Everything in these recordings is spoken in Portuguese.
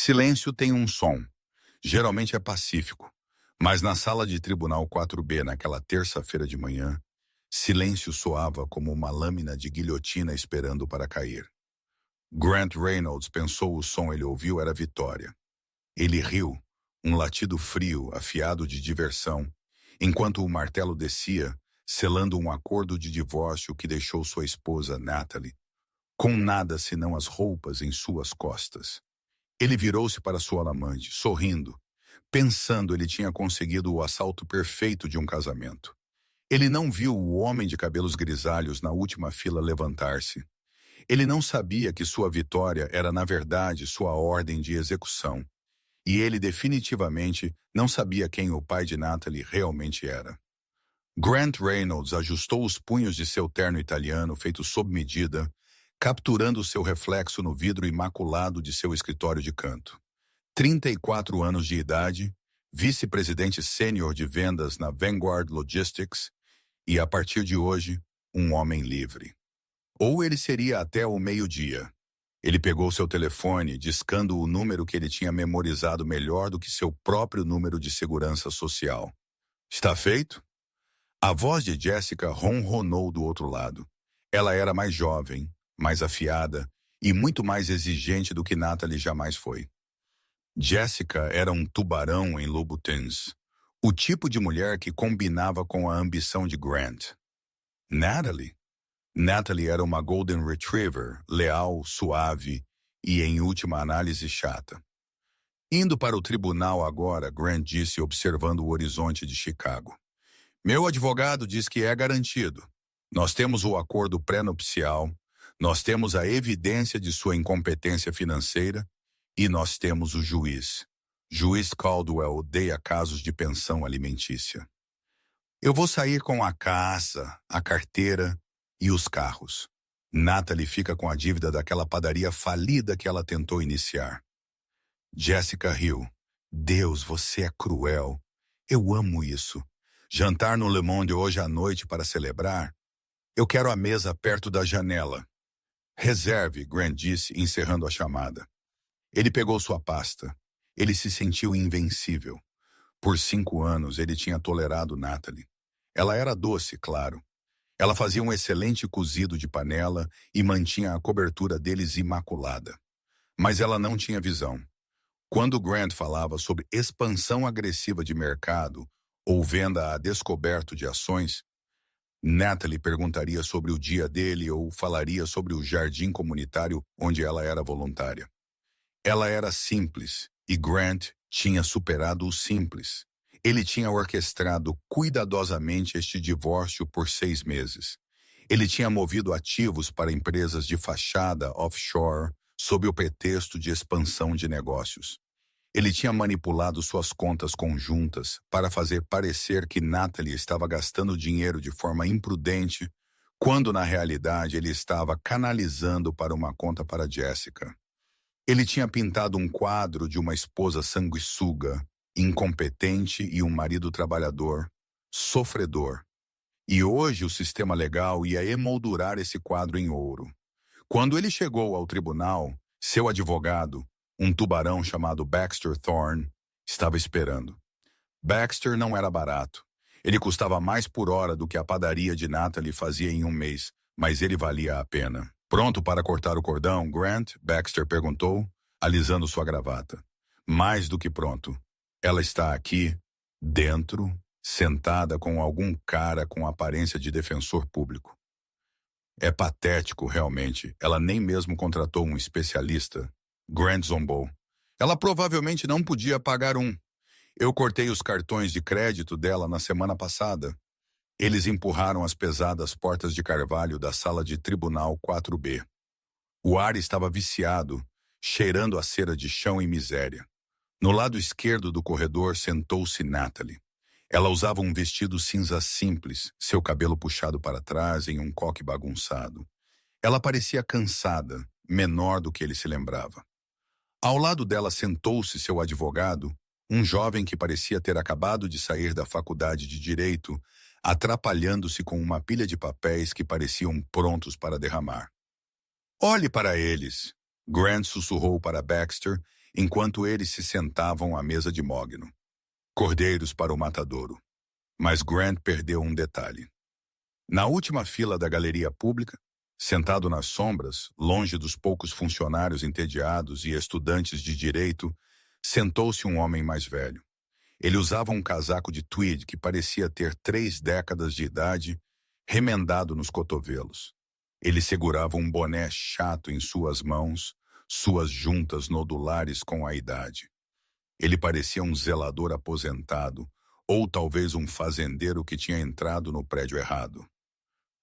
Silêncio tem um som. Geralmente é pacífico. Mas na sala de tribunal 4B, naquela terça-feira de manhã, silêncio soava como uma lâmina de guilhotina esperando para cair. Grant Reynolds pensou o som ele ouviu era vitória. Ele riu, um latido frio, afiado de diversão, enquanto o martelo descia, selando um acordo de divórcio que deixou sua esposa, Natalie, com nada senão as roupas em suas costas. Ele virou-se para sua amante, sorrindo, pensando ele tinha conseguido o assalto perfeito de um casamento. Ele não viu o homem de cabelos grisalhos na última fila levantar-se. Ele não sabia que sua vitória era, na verdade, sua ordem de execução. E ele definitivamente não sabia quem o pai de Natalie realmente era. Grant Reynolds ajustou os punhos de seu terno italiano feito sob medida, capturando seu reflexo no vidro imaculado de seu escritório de canto. 34 anos de idade, vice-presidente sênior de vendas na Vanguard Logistics e, a partir de hoje, um homem livre. Ou ele seria até o meio-dia. Ele pegou seu telefone, discando o número que ele tinha memorizado melhor do que seu próprio número de segurança social. Está feito? A voz de Jessica ronronou do outro lado. Ela era mais jovem, mais afiada e muito mais exigente do que Natalie jamais foi. Jessica era um tubarão em Louboutins, o tipo de mulher que combinava com a ambição de Grant. Natalie? Natalie era uma Golden Retriever, leal, suave e, em última análise, chata. Indo para o tribunal agora, Grant disse observando o horizonte de Chicago. Meu advogado diz que é garantido. Nós temos o acordo pré-nupcial, nós temos a evidência de sua incompetência financeira e nós temos o juiz. Juiz Caldwell odeia casos de pensão alimentícia. Eu vou sair com a casa, a carteira e os carros. Natalie fica com a dívida daquela padaria falida que ela tentou iniciar. Jessica riu. Deus, você é cruel. Eu amo isso. Jantar no Le Monde hoje à noite para celebrar? Eu quero a mesa perto da janela. Reserve, Grant disse, encerrando a chamada. Ele pegou sua pasta. Ele se sentiu invencível. Por 5 anos ele tinha tolerado Natalie. Ela era doce, claro. Ela fazia um excelente cozido de panela e mantinha a cobertura deles imaculada. Mas ela não tinha visão. Quando Grant falava sobre expansão agressiva de mercado ou venda a descoberto de ações, Natalie perguntaria sobre o dia dele ou falaria sobre o jardim comunitário onde ela era voluntária. Ela era simples e Grant tinha superado o simples. Ele tinha orquestrado cuidadosamente este divórcio por 6 meses. Ele tinha movido ativos para empresas de fachada offshore sob o pretexto de expansão de negócios. Ele tinha manipulado suas contas conjuntas para fazer parecer que Natalie estava gastando dinheiro de forma imprudente, quando na realidade ele estava canalizando para uma conta para Jessica. Ele tinha pintado um quadro de uma esposa sanguessuga, incompetente e um marido trabalhador, sofredor. E hoje o sistema legal ia emoldurar esse quadro em ouro. Quando ele chegou ao tribunal, seu advogado, um tubarão chamado Baxter Thorne, estava esperando. Baxter não era barato. Ele custava mais por hora do que a padaria de Natalie fazia em um mês, mas ele valia a pena. Pronto para cortar o cordão, Grant? Baxter perguntou, alisando sua gravata. Mais do que pronto. Ela está aqui, dentro, sentada com algum cara com aparência de defensor público. É patético, realmente. Ela nem mesmo contratou um especialista. Grant zombou. Ela provavelmente não podia pagar um. Eu cortei os cartões de crédito dela na semana passada. Eles empurraram as pesadas portas de carvalho da sala de tribunal 4B. O ar estava viciado, cheirando a cera de chão e miséria. No lado esquerdo do corredor sentou-se Natalie. Ela usava um vestido cinza simples, seu cabelo puxado para trás em um coque bagunçado. Ela parecia cansada, menor do que ele se lembrava. Ao lado dela sentou-se seu advogado, um jovem que parecia ter acabado de sair da faculdade de Direito, atrapalhando-se com uma pilha de papéis que pareciam prontos para derramar. Olhe para eles, Grant sussurrou para Baxter, enquanto eles se sentavam à mesa de mogno. Cordeiros para o matadouro. Mas Grant perdeu um detalhe. Na última fila da galeria pública, sentado nas sombras, longe dos poucos funcionários entediados e estudantes de direito, sentou-se um homem mais velho. Ele usava um casaco de tweed que parecia ter 3 décadas de idade, remendado nos cotovelos. Ele segurava um boné chato em suas mãos, suas juntas nodulares com a idade. Ele parecia um zelador aposentado, ou talvez um fazendeiro que tinha entrado no prédio errado.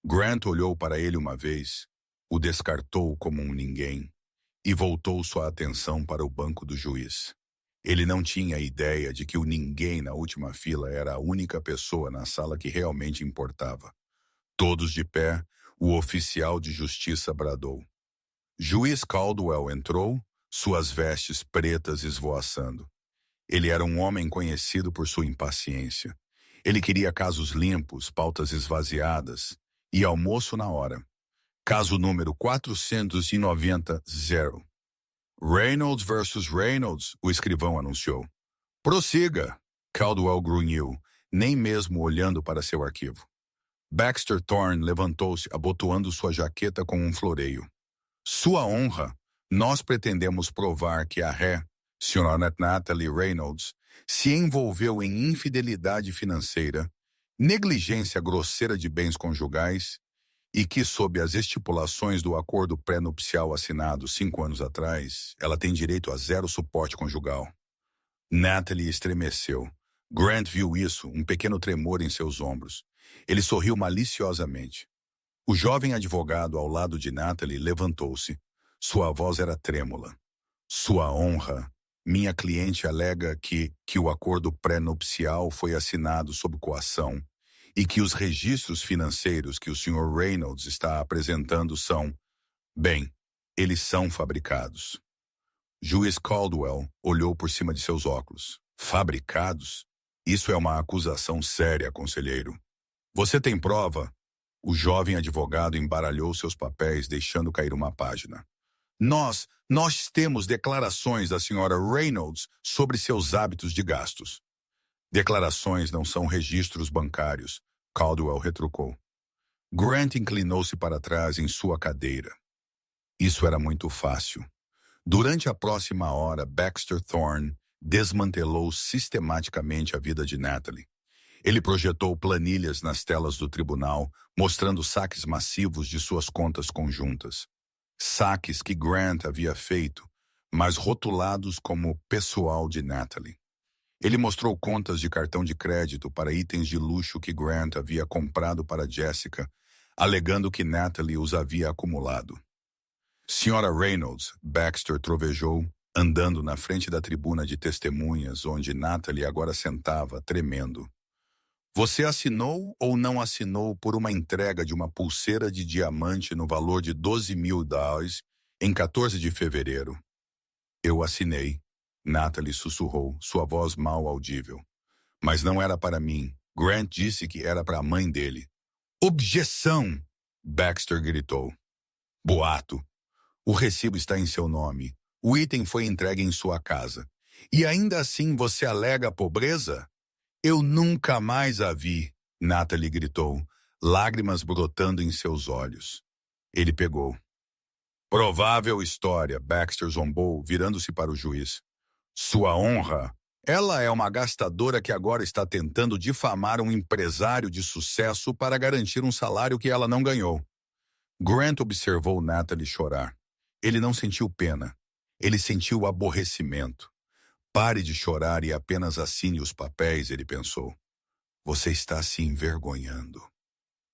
Grant olhou para ele uma vez, o descartou como um ninguém e voltou sua atenção para o banco do juiz. Ele não tinha ideia de que o ninguém na última fila era a única pessoa na sala que realmente importava. Todos de pé, o oficial de justiça bradou. Juiz Caldwell entrou, suas vestes pretas esvoaçando. Ele era um homem conhecido por sua impaciência. Ele queria casos limpos, pautas esvaziadas e almoço na hora. Caso número 490. Reynolds versus Reynolds, o escrivão anunciou. Prossiga, Caldwell grunhiu, nem mesmo olhando para seu arquivo. Baxter Thorne levantou-se, abotoando sua jaqueta com um floreio. Sua honra, nós pretendemos provar que a ré, Sra. Natalie Reynolds, se envolveu em infidelidade financeira, negligência grosseira de bens conjugais e que, sob as estipulações do acordo pré-nupcial assinado 5 anos atrás, ela tem direito a 0 suporte conjugal. Natalie estremeceu. Grant viu isso, um pequeno tremor em seus ombros. Ele sorriu maliciosamente. O jovem advogado ao lado de Natalie levantou-se. Sua voz era trêmula. Sua honra. Minha cliente alega que o acordo pré-nupcial foi assinado sob coação e que os registros financeiros que o Sr. Reynolds está apresentando são, bem, eles são fabricados. Juiz Caldwell olhou por cima de seus óculos. Fabricados? Isso é uma acusação séria, conselheiro. Você tem prova? O jovem advogado embaralhou seus papéis, deixando cair uma página. Nós temos declarações da Sra. Reynolds sobre seus hábitos de gastos. Declarações não são registros bancários, Caldwell retrucou. Grant inclinou-se para trás em sua cadeira. Isso era muito fácil. Durante a próxima hora, Baxter Thorne desmantelou sistematicamente a vida de Natalie. Ele projetou planilhas nas telas do tribunal, mostrando saques massivos de suas contas conjuntas. Saques que Grant havia feito, mas rotulados como pessoal de Natalie. Ele mostrou contas de cartão de crédito para itens de luxo que Grant havia comprado para Jessica, alegando que Natalie os havia acumulado. Sra. Reynolds, Baxter trovejou, andando na frente da tribuna de testemunhas, onde Natalie agora sentava, tremendo. Você assinou ou não assinou por uma entrega de uma pulseira de diamante no valor de $12.000 em 14 de fevereiro? Eu assinei, Natalie sussurrou, sua voz mal audível. Mas não era para mim. Grant disse que era para a mãe dele. Objeção! Baxter gritou. Boato. O recibo está em seu nome. O item foi entregue em sua casa. E ainda assim você alega pobreza? Eu nunca mais a vi, Natalie gritou, lágrimas brotando em seus olhos. Ele pegou. Provável história, Baxter zombou, virando-se para o juiz. Sua honra? Ela é uma gastadora que agora está tentando difamar um empresário de sucesso para garantir um salário que ela não ganhou. Grant observou Natalie chorar. Ele não sentiu pena. Ele sentiu aborrecimento. Pare de chorar e apenas assine os papéis, ele pensou. Você está se envergonhando.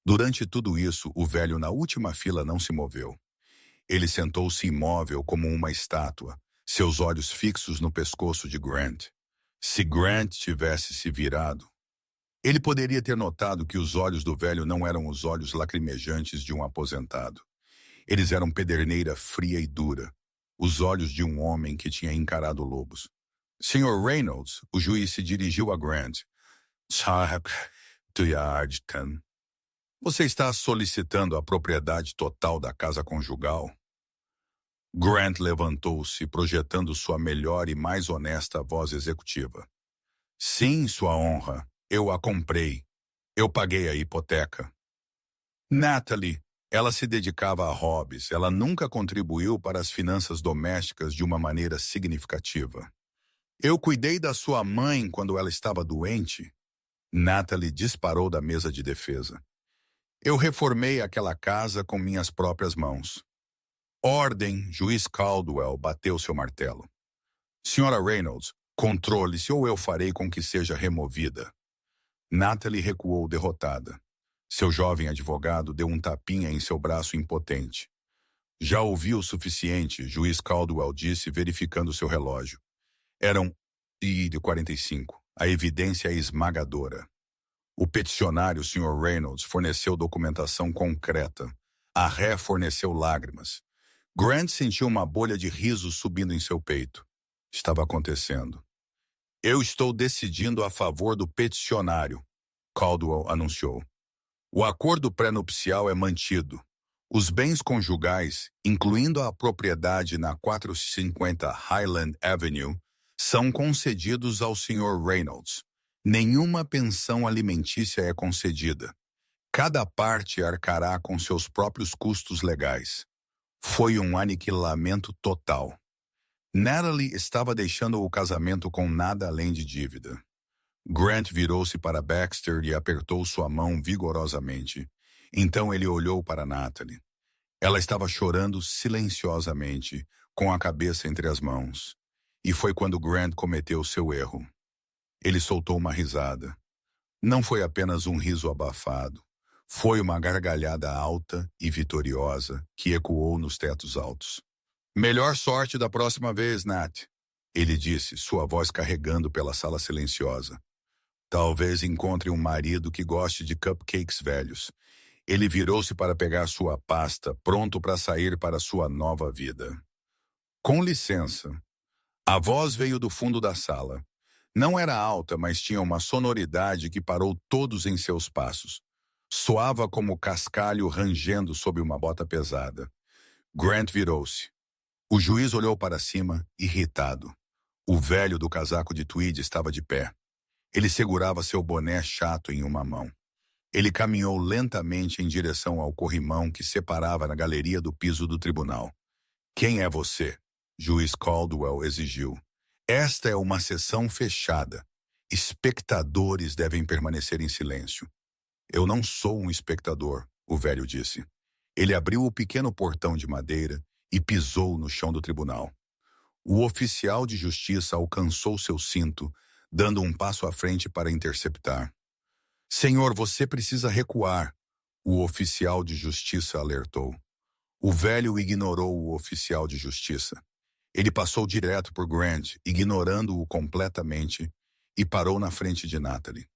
Durante tudo isso, o velho na última fila não se moveu. Ele sentou-se imóvel como uma estátua, seus olhos fixos no pescoço de Grant. Se Grant tivesse se virado, ele poderia ter notado que os olhos do velho não eram os olhos lacrimejantes de um aposentado. Eles eram pederneira fria e dura, os olhos de um homem que tinha encarado lobos. Sr. Reynolds, o juiz se dirigiu a Grant. Sahib, Tuyardkan. Você está solicitando a propriedade total da casa conjugal? Grant levantou-se, projetando sua melhor e mais honesta voz executiva. Sim, Sua Honra. Eu a comprei. Eu paguei a hipoteca. Natalie, ela se dedicava a hobbies. Ela nunca contribuiu para as finanças domésticas de uma maneira significativa. Eu cuidei da sua mãe quando ela estava doente. Natalie disparou da mesa de defesa. Eu reformei aquela casa com minhas próprias mãos. Ordem, juiz Caldwell bateu seu martelo. Senhora Reynolds, controle-se ou eu farei com que seja removida. Natalie recuou derrotada. Seu jovem advogado deu um tapinha em seu braço impotente. Já ouvi o suficiente, juiz Caldwell disse, verificando seu relógio. Eram de 45. A evidência é esmagadora. O peticionário, Sr. Reynolds, forneceu documentação concreta. A ré forneceu lágrimas. Grant sentiu uma bolha de riso subindo em seu peito. Estava acontecendo. Eu estou decidindo a favor do peticionário, Caldwell anunciou. O acordo pré-nupcial é mantido. Os bens conjugais, incluindo a propriedade na 450 Highland Avenue, são concedidos ao Sr. Reynolds. Nenhuma pensão alimentícia é concedida. Cada parte arcará com seus próprios custos legais. Foi um aniquilamento total. Natalie estava deixando o casamento com nada além de dívida. Grant virou-se para Baxter e apertou sua mão vigorosamente. Então ele olhou para Natalie. Ela estava chorando silenciosamente, com a cabeça entre as mãos. E foi quando Grant cometeu seu erro. Ele soltou uma risada. Não foi apenas um riso abafado. Foi uma gargalhada alta e vitoriosa que ecoou nos tetos altos. Melhor sorte da próxima vez, Nat, ele disse, sua voz carregando pela sala silenciosa. Talvez encontre um marido que goste de cupcakes velhos. Ele virou-se para pegar sua pasta, pronto para sair para sua nova vida. Com licença. A voz veio do fundo da sala. Não era alta, mas tinha uma sonoridade que parou todos em seus passos. Soava como cascalho rangendo sob uma bota pesada. Grant virou-se. O juiz olhou para cima, irritado. O velho do casaco de tweed estava de pé. Ele segurava seu boné chato em uma mão. Ele caminhou lentamente em direção ao corrimão que separava na galeria do piso do tribunal. Quem é você? Juiz Caldwell exigiu. Esta é uma sessão fechada. Espectadores devem permanecer em silêncio. Eu não sou um espectador, o velho disse. Ele abriu o pequeno portão de madeira e pisou no chão do tribunal. O oficial de justiça alcançou seu cinto, dando um passo à frente para interceptar. Senhor, você precisa recuar, o oficial de justiça alertou. O velho ignorou o oficial de justiça. Ele passou direto por Grant, ignorando-o completamente, e parou na frente de Natalie.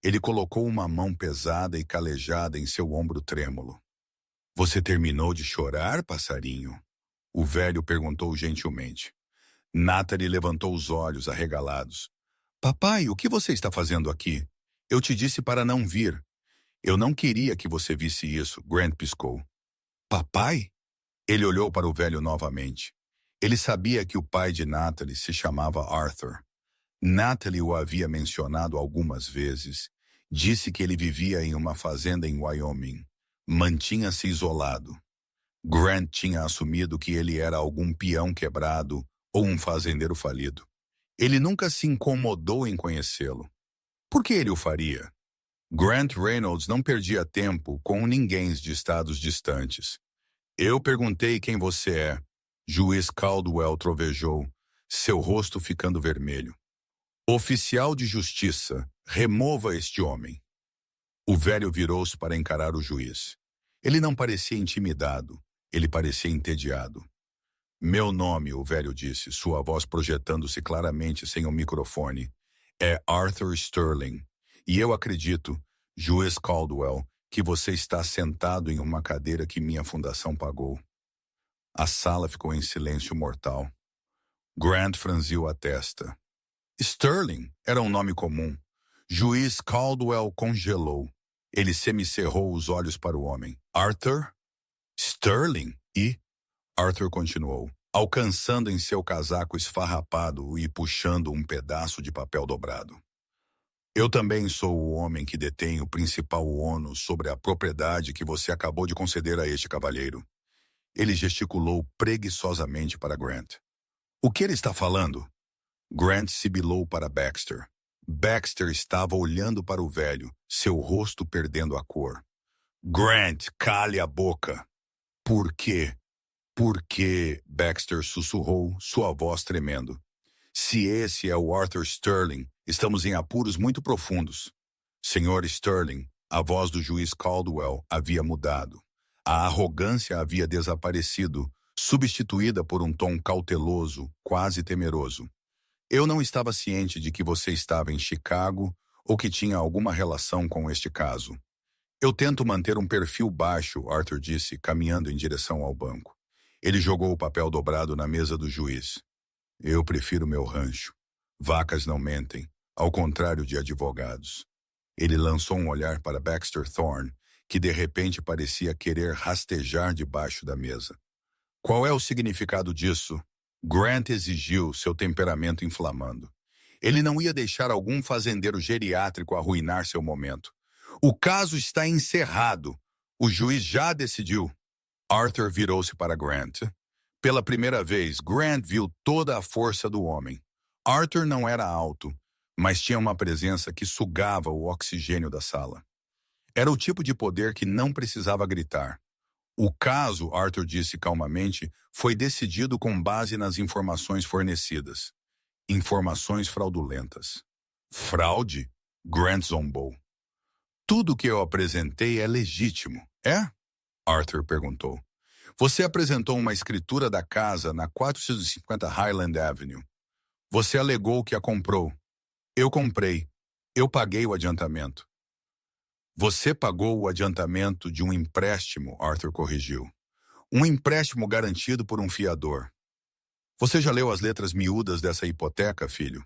Ele colocou uma mão pesada e calejada em seu ombro trêmulo. Você terminou de chorar, passarinho? O velho perguntou gentilmente. Natalie levantou os olhos arregalados. Papai, o que você está fazendo aqui? Eu te disse para não vir. Eu não queria que você visse isso, Grant piscou. Papai? Ele olhou para o velho novamente. Ele sabia que o pai de Natalie se chamava Arthur. Natalie o havia mencionado algumas vezes. Disse que ele vivia em uma fazenda em Wyoming. Mantinha-se isolado. Grant tinha assumido que ele era algum peão quebrado ou um fazendeiro falido. Ele nunca se incomodou em conhecê-lo. Por que ele o faria? Grant Reynolds não perdia tempo com ninguém de estados distantes. Eu perguntei quem você é. Juiz Caldwell trovejou, seu rosto ficando vermelho. Oficial de justiça, remova este homem. O velho virou-se para encarar o juiz. Ele não parecia intimidado, ele parecia entediado. Meu nome, o velho disse, sua voz projetando-se claramente sem o microfone, é Arthur Sterling. E eu acredito, juiz Caldwell, que você está sentado em uma cadeira que minha fundação pagou. A sala ficou em silêncio mortal. Grant franziu a testa. Sterling era um nome comum. Juiz Caldwell congelou. Ele semicerrou os olhos para o homem. Arthur? Sterling? E? Arthur continuou, alcançando em seu casaco esfarrapado e puxando um pedaço de papel dobrado. Eu também sou o homem que detém o principal ônus sobre a propriedade que você acabou de conceder a este cavalheiro. Ele gesticulou preguiçosamente para Grant. O que ele está falando? Grant sibilou para Baxter. Baxter estava olhando para o velho, seu rosto perdendo a cor. Grant, cale a boca. Por quê? Porque Baxter sussurrou, sua voz tremendo. Se esse é o Arthur Sterling, estamos em apuros muito profundos. Senhor Sterling, a voz do juiz Caldwell havia mudado. A arrogância havia desaparecido, substituída por um tom cauteloso, quase temeroso. Eu não estava ciente de que você estava em Chicago ou que tinha alguma relação com este caso. Eu tento manter um perfil baixo, Arthur disse, caminhando em direção ao banco. Ele jogou o papel dobrado na mesa do juiz. Eu prefiro meu rancho. Vacas não mentem, ao contrário de advogados. Ele lançou um olhar para Baxter Thorne, que de repente parecia querer rastejar debaixo da mesa. Qual é o significado disso? Grant exigiu, seu temperamento inflamando. Ele não ia deixar algum fazendeiro geriátrico arruinar seu momento. O caso está encerrado. O juiz já decidiu. Arthur virou-se para Grant. Pela primeira vez, Grant viu toda a força do homem. Arthur não era alto, mas tinha uma presença que sugava o oxigênio da sala. Era o tipo de poder que não precisava gritar. O caso, Arthur disse calmamente, foi decidido com base nas informações fornecidas. Informações fraudulentas. Fraude? Grant zombou. Tudo que eu apresentei é legítimo, é? Arthur perguntou. Você apresentou uma escritura da casa na 450 Highland Avenue. Você alegou que a comprou. Eu comprei. Eu paguei o adiantamento. Você pagou o adiantamento de um empréstimo, Arthur corrigiu. Um empréstimo garantido por um fiador. Você já leu as letras miúdas dessa hipoteca, filho?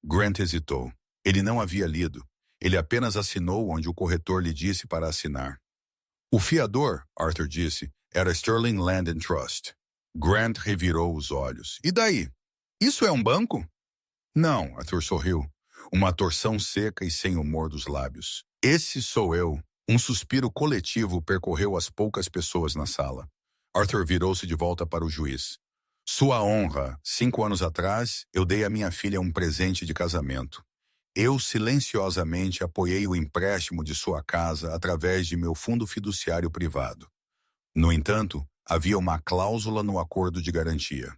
Grant hesitou. Ele não havia lido. Ele apenas assinou onde o corretor lhe disse para assinar. O fiador, Arthur disse, era Sterling Land and Trust. Grant revirou os olhos. E daí? Isso é um banco? Não, Arthur sorriu. Uma torção seca e sem humor dos lábios. Esse sou eu. Um suspiro coletivo percorreu as poucas pessoas na sala. Arthur virou-se de volta para o juiz. Sua honra, 5 anos atrás, eu dei à minha filha um presente de casamento. Eu silenciosamente apoiei o empréstimo de sua casa através de meu fundo fiduciário privado. No entanto, havia uma cláusula no acordo de garantia.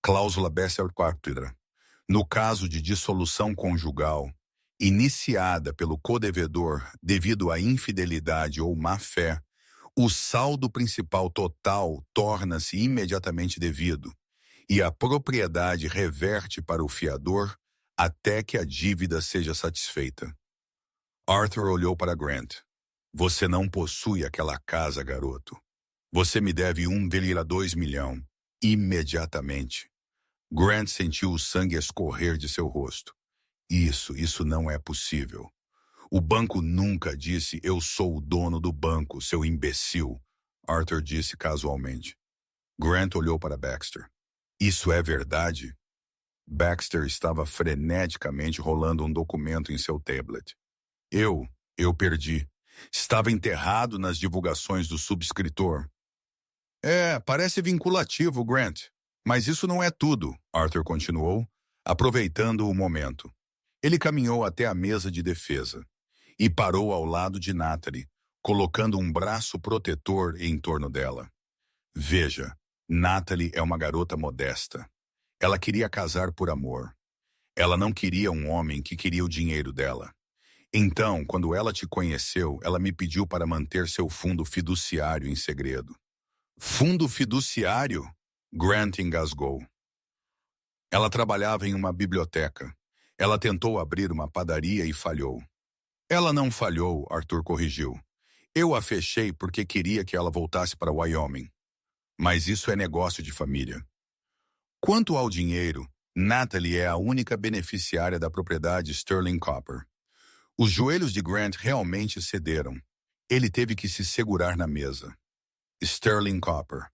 Cláusula Besser-Quater. No caso de dissolução conjugal, iniciada pelo codevedor devido à infidelidade ou má-fé, o saldo principal total torna-se imediatamente devido e a propriedade reverte para o fiador até que a dívida seja satisfeita. Arthur olhou para Grant. Você não possui aquela casa, garoto. Você me deve 1,2 milhão. Imediatamente. Grant sentiu o sangue escorrer de seu rosto. Isso não é possível. O banco nunca disse, eu sou o dono do banco, seu imbecil. Arthur disse casualmente. Grant olhou para Baxter. Isso é verdade? Baxter estava freneticamente rolando um documento em seu tablet. Eu perdi. Estava enterrado nas divulgações do subscritor. Parece vinculativo, Grant. Mas isso não é tudo, Arthur continuou, aproveitando o momento. Ele caminhou até a mesa de defesa e parou ao lado de Natalie, colocando um braço protetor em torno dela. Veja, Natalie é uma garota modesta. Ela queria casar por amor. Ela não queria um homem que queria o dinheiro dela. Então, quando ela te conheceu, ela me pediu para manter seu fundo fiduciário em segredo. Fundo fiduciário? Grant engasgou. Ela trabalhava em uma biblioteca. Ela tentou abrir uma padaria e falhou. Ela não falhou, Arthur corrigiu. Eu a fechei porque queria que ela voltasse para Wyoming. Mas isso é negócio de família. Quanto ao dinheiro, Natalie é a única beneficiária da propriedade Sterling Copper. Os joelhos de Grant realmente cederam. Ele teve que se segurar na mesa. Sterling Copper.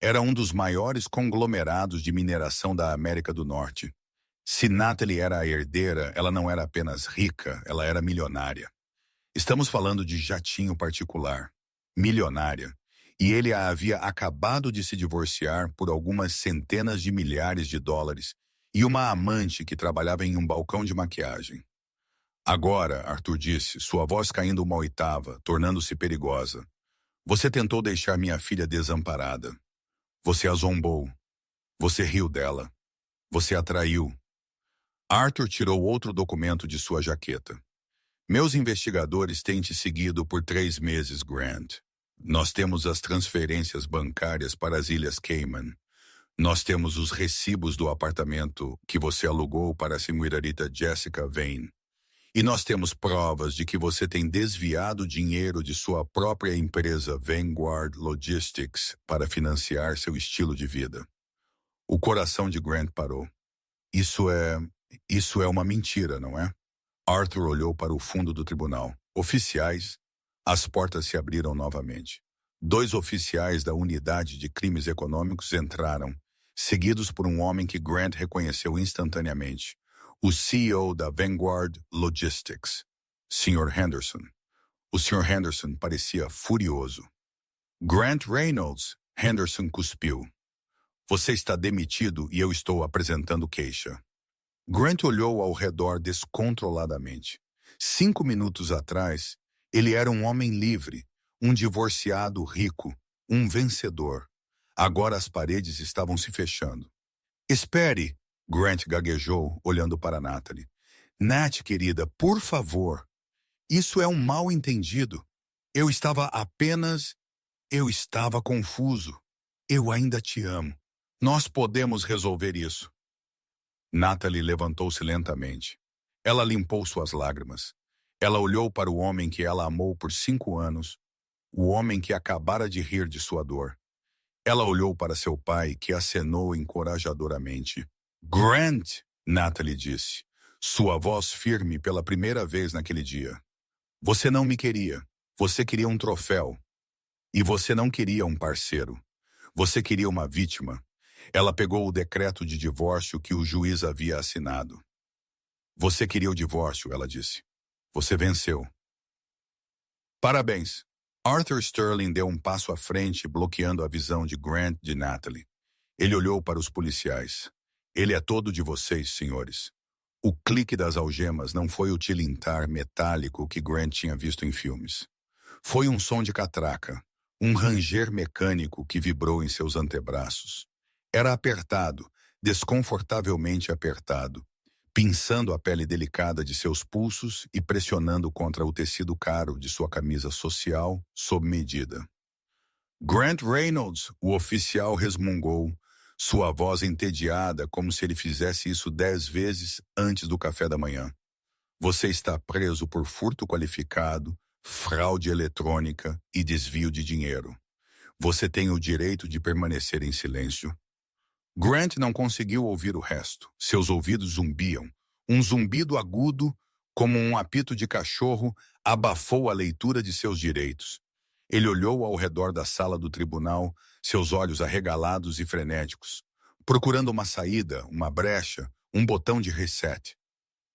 Era um dos maiores conglomerados de mineração da América do Norte. Se Natalie era a herdeira, ela não era apenas rica, ela era milionária. Estamos falando de jatinho particular, milionária. E ele a havia acabado de se divorciar por algumas centenas de milhares de dólares e uma amante que trabalhava em um balcão de maquiagem. Agora, Arthur disse, sua voz caindo uma oitava, tornando-se perigosa. Você tentou deixar minha filha desamparada. Você a zombou. Você riu dela. Você a traiu. Arthur tirou outro documento de sua jaqueta. Meus investigadores têm te seguido por 3 meses, Grant. Nós temos as transferências bancárias para as Ilhas Cayman. Nós temos os recibos do apartamento que você alugou para a senhorita Jessica Vane. E nós temos provas de que você tem desviado dinheiro de sua própria empresa Vanguard Logistics para financiar seu estilo de vida. O coração de Grant parou. Isso é uma mentira, não é? Arthur olhou para o fundo do tribunal. Oficiais. As portas se abriram novamente. 2 oficiais da Unidade de Crimes Econômicos entraram, seguidos por um homem que Grant reconheceu instantaneamente. O CEO da Vanguard Logistics, Sr. Henderson. O Sr. Henderson parecia furioso. Grant Reynolds, Henderson cuspiu. Você está demitido e eu estou apresentando queixa. Grant olhou ao redor descontroladamente. 5 minutos atrás, ele era um homem livre, um divorciado rico, um vencedor. Agora as paredes estavam se fechando. Espere! Grant gaguejou, olhando para Natalie. Nat, querida, por favor. Isso é um mal-entendido. Eu estava confuso. Eu ainda te amo. Nós podemos resolver isso. Natalie levantou-se lentamente. Ela limpou suas lágrimas. Ela olhou para o homem que ela amou por 5 anos, o homem que acabara de rir de sua dor. Ela olhou para seu pai, que acenou encorajadoramente. Grant, Natalie disse, sua voz firme pela primeira vez naquele dia. Você não me queria. Você queria um troféu. E você não queria um parceiro. Você queria uma vítima. Ela pegou o decreto de divórcio que o juiz havia assinado. Você queria o divórcio, ela disse. Você venceu. Parabéns. Arthur Sterling deu um passo à frente, bloqueando a visão de Grant de Natalie. Ele olhou para os policiais. Ele é todo de vocês, senhores. O clique das algemas não foi o tilintar metálico que Grant tinha visto em filmes. Foi um som de catraca, um ranger mecânico que vibrou em seus antebraços. Era apertado, desconfortavelmente apertado, pinçando a pele delicada de seus pulsos e pressionando contra o tecido caro de sua camisa social sob medida. Grant Reynolds, o oficial resmungou, sua voz entediada como se ele fizesse isso 10 vezes antes do café da manhã. Você está preso por furto qualificado, fraude eletrônica e desvio de dinheiro. Você tem o direito de permanecer em silêncio. Grant não conseguiu ouvir o resto. Seus ouvidos zumbiam. Um zumbido agudo, como um apito de cachorro, abafou a leitura de seus direitos. Ele olhou ao redor da sala do tribunal, seus olhos arregalados e frenéticos, procurando uma saída, uma brecha, um botão de reset.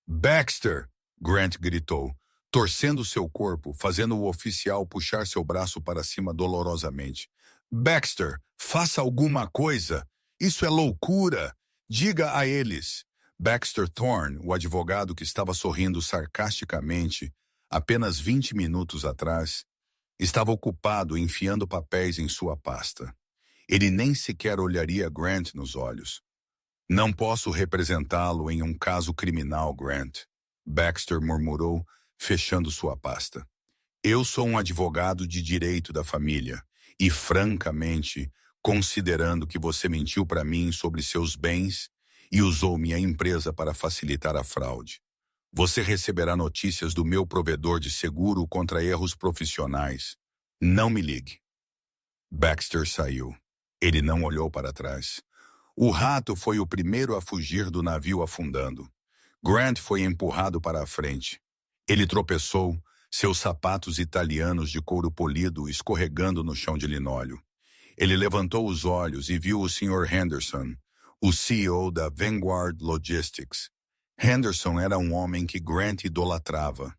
Baxter! Grant gritou, torcendo seu corpo, fazendo o oficial puxar seu braço para cima dolorosamente. Baxter, faça alguma coisa! Isso é loucura! Diga a eles! Baxter Thorne, o advogado que estava sorrindo sarcasticamente apenas 20 minutos atrás, estava ocupado enfiando papéis em sua pasta. Ele nem sequer olharia Grant nos olhos. Não posso representá-lo em um caso criminal, Grant, Baxter murmurou, fechando sua pasta. Eu sou um advogado de direito da família e, francamente, considerando que você mentiu para mim sobre seus bens e usou minha empresa para facilitar a fraude, você receberá notícias do meu provedor de seguro contra erros profissionais. Não me ligue. Baxter saiu. Ele não olhou para trás. O rato foi o primeiro a fugir do navio afundando. Grant foi empurrado para a frente. Ele tropeçou, seus sapatos italianos de couro polido escorregando no chão de linóleo. Ele levantou os olhos e viu o Sr. Henderson, o CEO da Vanguard Logistics. Henderson era um homem que Grant idolatrava,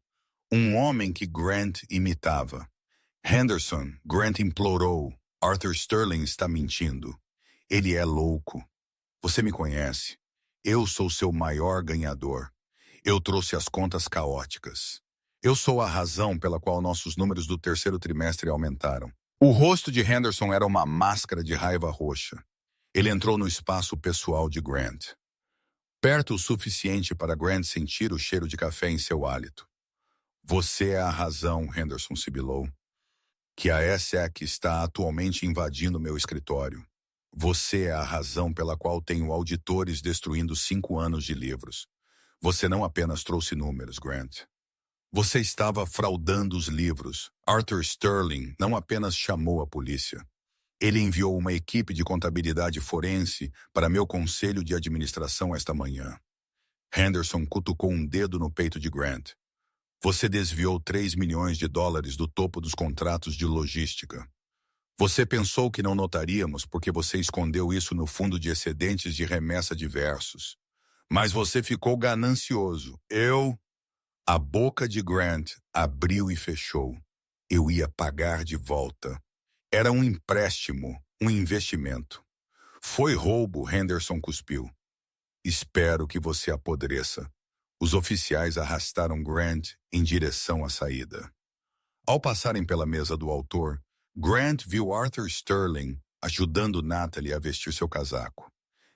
um homem que Grant imitava. Henderson, Grant implorou, Arthur Sterling está mentindo. Ele é louco. Você me conhece. Eu sou seu maior ganhador. Eu trouxe as contas caóticas. Eu sou a razão pela qual nossos números do terceiro trimestre aumentaram. O rosto de Henderson era uma máscara de raiva roxa. Ele entrou no espaço pessoal de Grant. Perto o suficiente para Grant sentir o cheiro de café em seu hálito. Você é a razão, Henderson sibilou, que a SEC está atualmente invadindo meu escritório. Você é a razão pela qual tenho auditores destruindo 5 anos de livros. Você não apenas trouxe números, Grant. Você estava fraudando os livros. Arthur Sterling não apenas chamou a polícia. Ele enviou uma equipe de contabilidade forense para meu conselho de administração esta manhã. Henderson cutucou um dedo no peito de Grant. Você desviou 3 milhões de dólares do topo dos contratos de logística. Você pensou que não notaríamos porque você escondeu isso no fundo de excedentes de remessa diversos. Mas você ficou ganancioso. A boca de Grant abriu e fechou. Eu ia pagar de volta. Era um empréstimo, um investimento. Foi roubo, Henderson cuspiu. Espero que você apodreça. Os oficiais arrastaram Grant em direção à saída. Ao passarem pela mesa do autor, Grant viu Arthur Sterling ajudando Natalie a vestir seu casaco.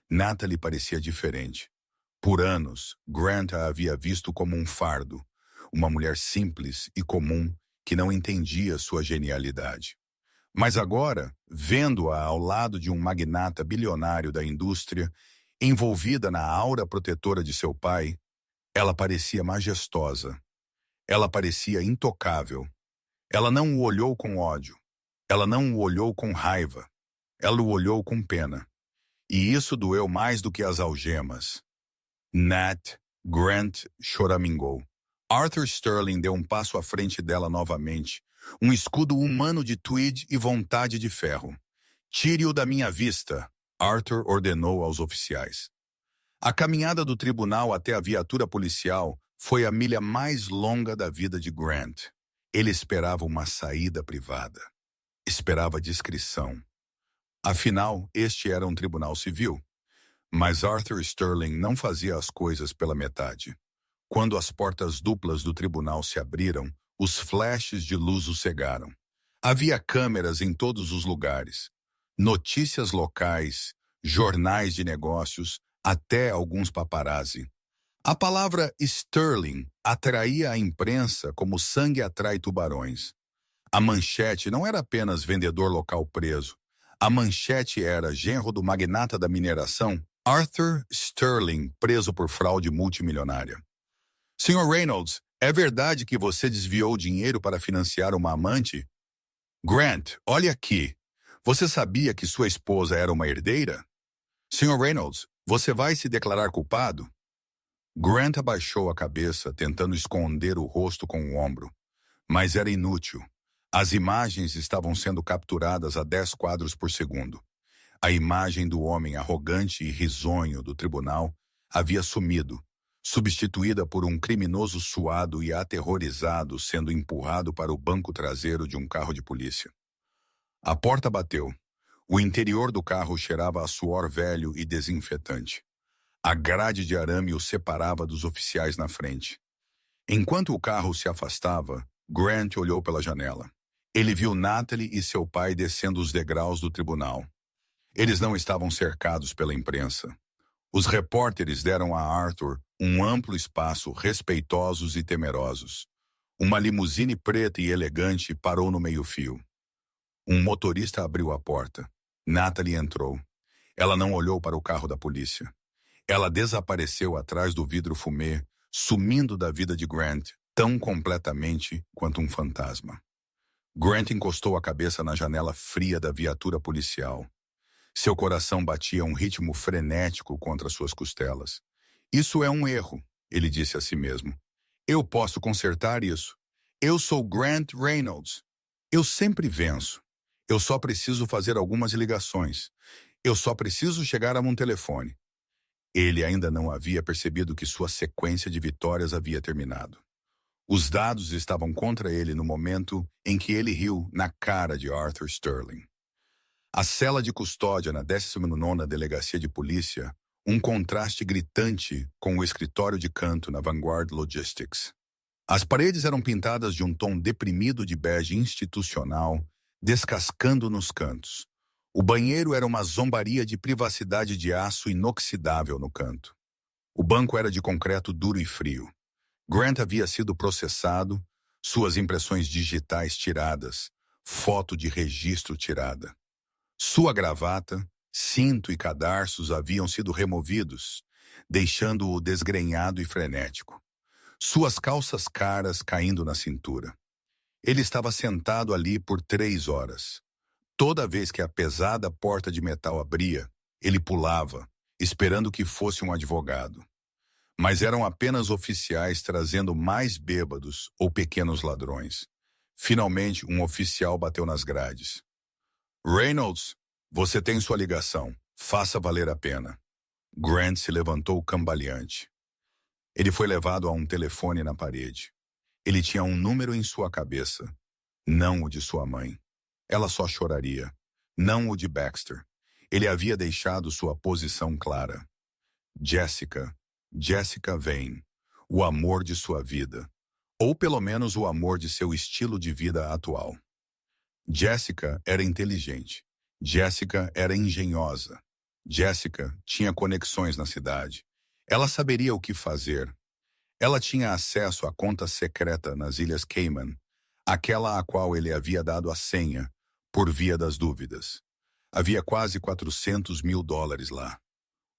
Natalie parecia diferente. Por anos, Grant a havia visto como um fardo, uma mulher simples e comum que não entendia sua genialidade. Mas agora, vendo-a ao lado de um magnata bilionário da indústria, envolvida na aura protetora de seu pai, ela parecia majestosa. Ela parecia intocável. Ela não o olhou com ódio. Ela não o olhou com raiva. Ela o olhou com pena. E isso doeu mais do que as algemas. Grant choramingou. Arthur Sterling deu um passo à frente dela novamente, um escudo humano de tweed e vontade de ferro. Tire-o da minha vista, Arthur ordenou aos oficiais. A caminhada do tribunal até a viatura policial foi a milha mais longa da vida de Grant. Ele esperava uma saída privada. Esperava discrição. Afinal, este era um tribunal civil. Mas Arthur Sterling não fazia as coisas pela metade. Quando as portas duplas do tribunal se abriram, os flashes de luz o cegaram. Havia câmeras em todos os lugares. Notícias locais, jornais de negócios, até alguns paparazzi. A palavra Sterling atraía a imprensa como sangue atrai tubarões. A manchete não era apenas vendedor local preso. A manchete era genro do magnata da mineração, Arthur Sterling, preso por fraude multimilionária. Sr. Reynolds, é verdade que você desviou dinheiro para financiar uma amante? Grant, olhe aqui. Você sabia que sua esposa era uma herdeira? Sr. Reynolds, você vai se declarar culpado? Grant abaixou a cabeça, tentando esconder o rosto com o ombro. Mas era inútil. As imagens estavam sendo capturadas a 10 quadros por segundo. A imagem do homem arrogante e risonho do tribunal havia sumido, substituída por um criminoso suado e aterrorizado sendo empurrado para o banco traseiro de um carro de polícia. A porta bateu. O interior do carro cheirava a suor velho e desinfetante. A grade de arame o separava dos oficiais na frente. Enquanto o carro se afastava, Grant olhou pela janela. Ele viu Natalie e seu pai descendo os degraus do tribunal. Eles não estavam cercados pela imprensa. Os repórteres deram a Arthur um amplo espaço, respeitosos e temerosos. Uma limusine preta e elegante parou no meio-fio. Um motorista abriu a porta. Natalie entrou. Ela não olhou para o carro da polícia. Ela desapareceu atrás do vidro fumê, sumindo da vida de Grant tão completamente quanto um fantasma. Grant encostou a cabeça na janela fria da viatura policial. Seu coração batia um ritmo frenético contra suas costelas. Isso é um erro, ele disse a si mesmo. Eu posso consertar isso. Eu sou Grant Reynolds. Eu sempre venço. Eu só preciso fazer algumas ligações. Eu só preciso chegar a um telefone. Ele ainda não havia percebido que sua sequência de vitórias havia terminado. Os dados estavam contra ele no momento em que ele riu na cara de Arthur Sterling. A cela de custódia na 19ª Delegacia de Polícia, um contraste gritante com o escritório de canto na Vanguard Logistics. As paredes eram pintadas de um tom deprimido de bege institucional, descascando nos cantos. O banheiro era uma zombaria de privacidade de aço inoxidável no canto. O banco era de concreto duro e frio. Grant havia sido processado, suas impressões digitais tiradas, foto de registro tirada. Sua gravata, cinto e cadarços haviam sido removidos, deixando-o desgrenhado e frenético. Suas calças caras caindo na cintura. Ele estava sentado ali por 3 horas. Toda vez que a pesada porta de metal abria, ele pulava, esperando que fosse um advogado. Mas eram apenas oficiais trazendo mais bêbados ou pequenos ladrões. Finalmente, um oficial bateu nas grades. Reynolds, você tem sua ligação. Faça valer a pena. Grant se levantou cambaleante. Ele foi levado a um telefone na parede. Ele tinha um número em sua cabeça, não o de sua mãe. Ela só choraria, não o de Baxter. Ele havia deixado sua posição clara. Jessica Vane, o amor de sua vida, ou pelo menos o amor de seu estilo de vida atual. Jessica era inteligente. Jessica era engenhosa. Jessica tinha conexões na cidade. Ela saberia o que fazer. Ela tinha acesso à conta secreta nas Ilhas Cayman, aquela a qual ele havia dado a senha, por via das dúvidas. Havia quase $400.000 lá.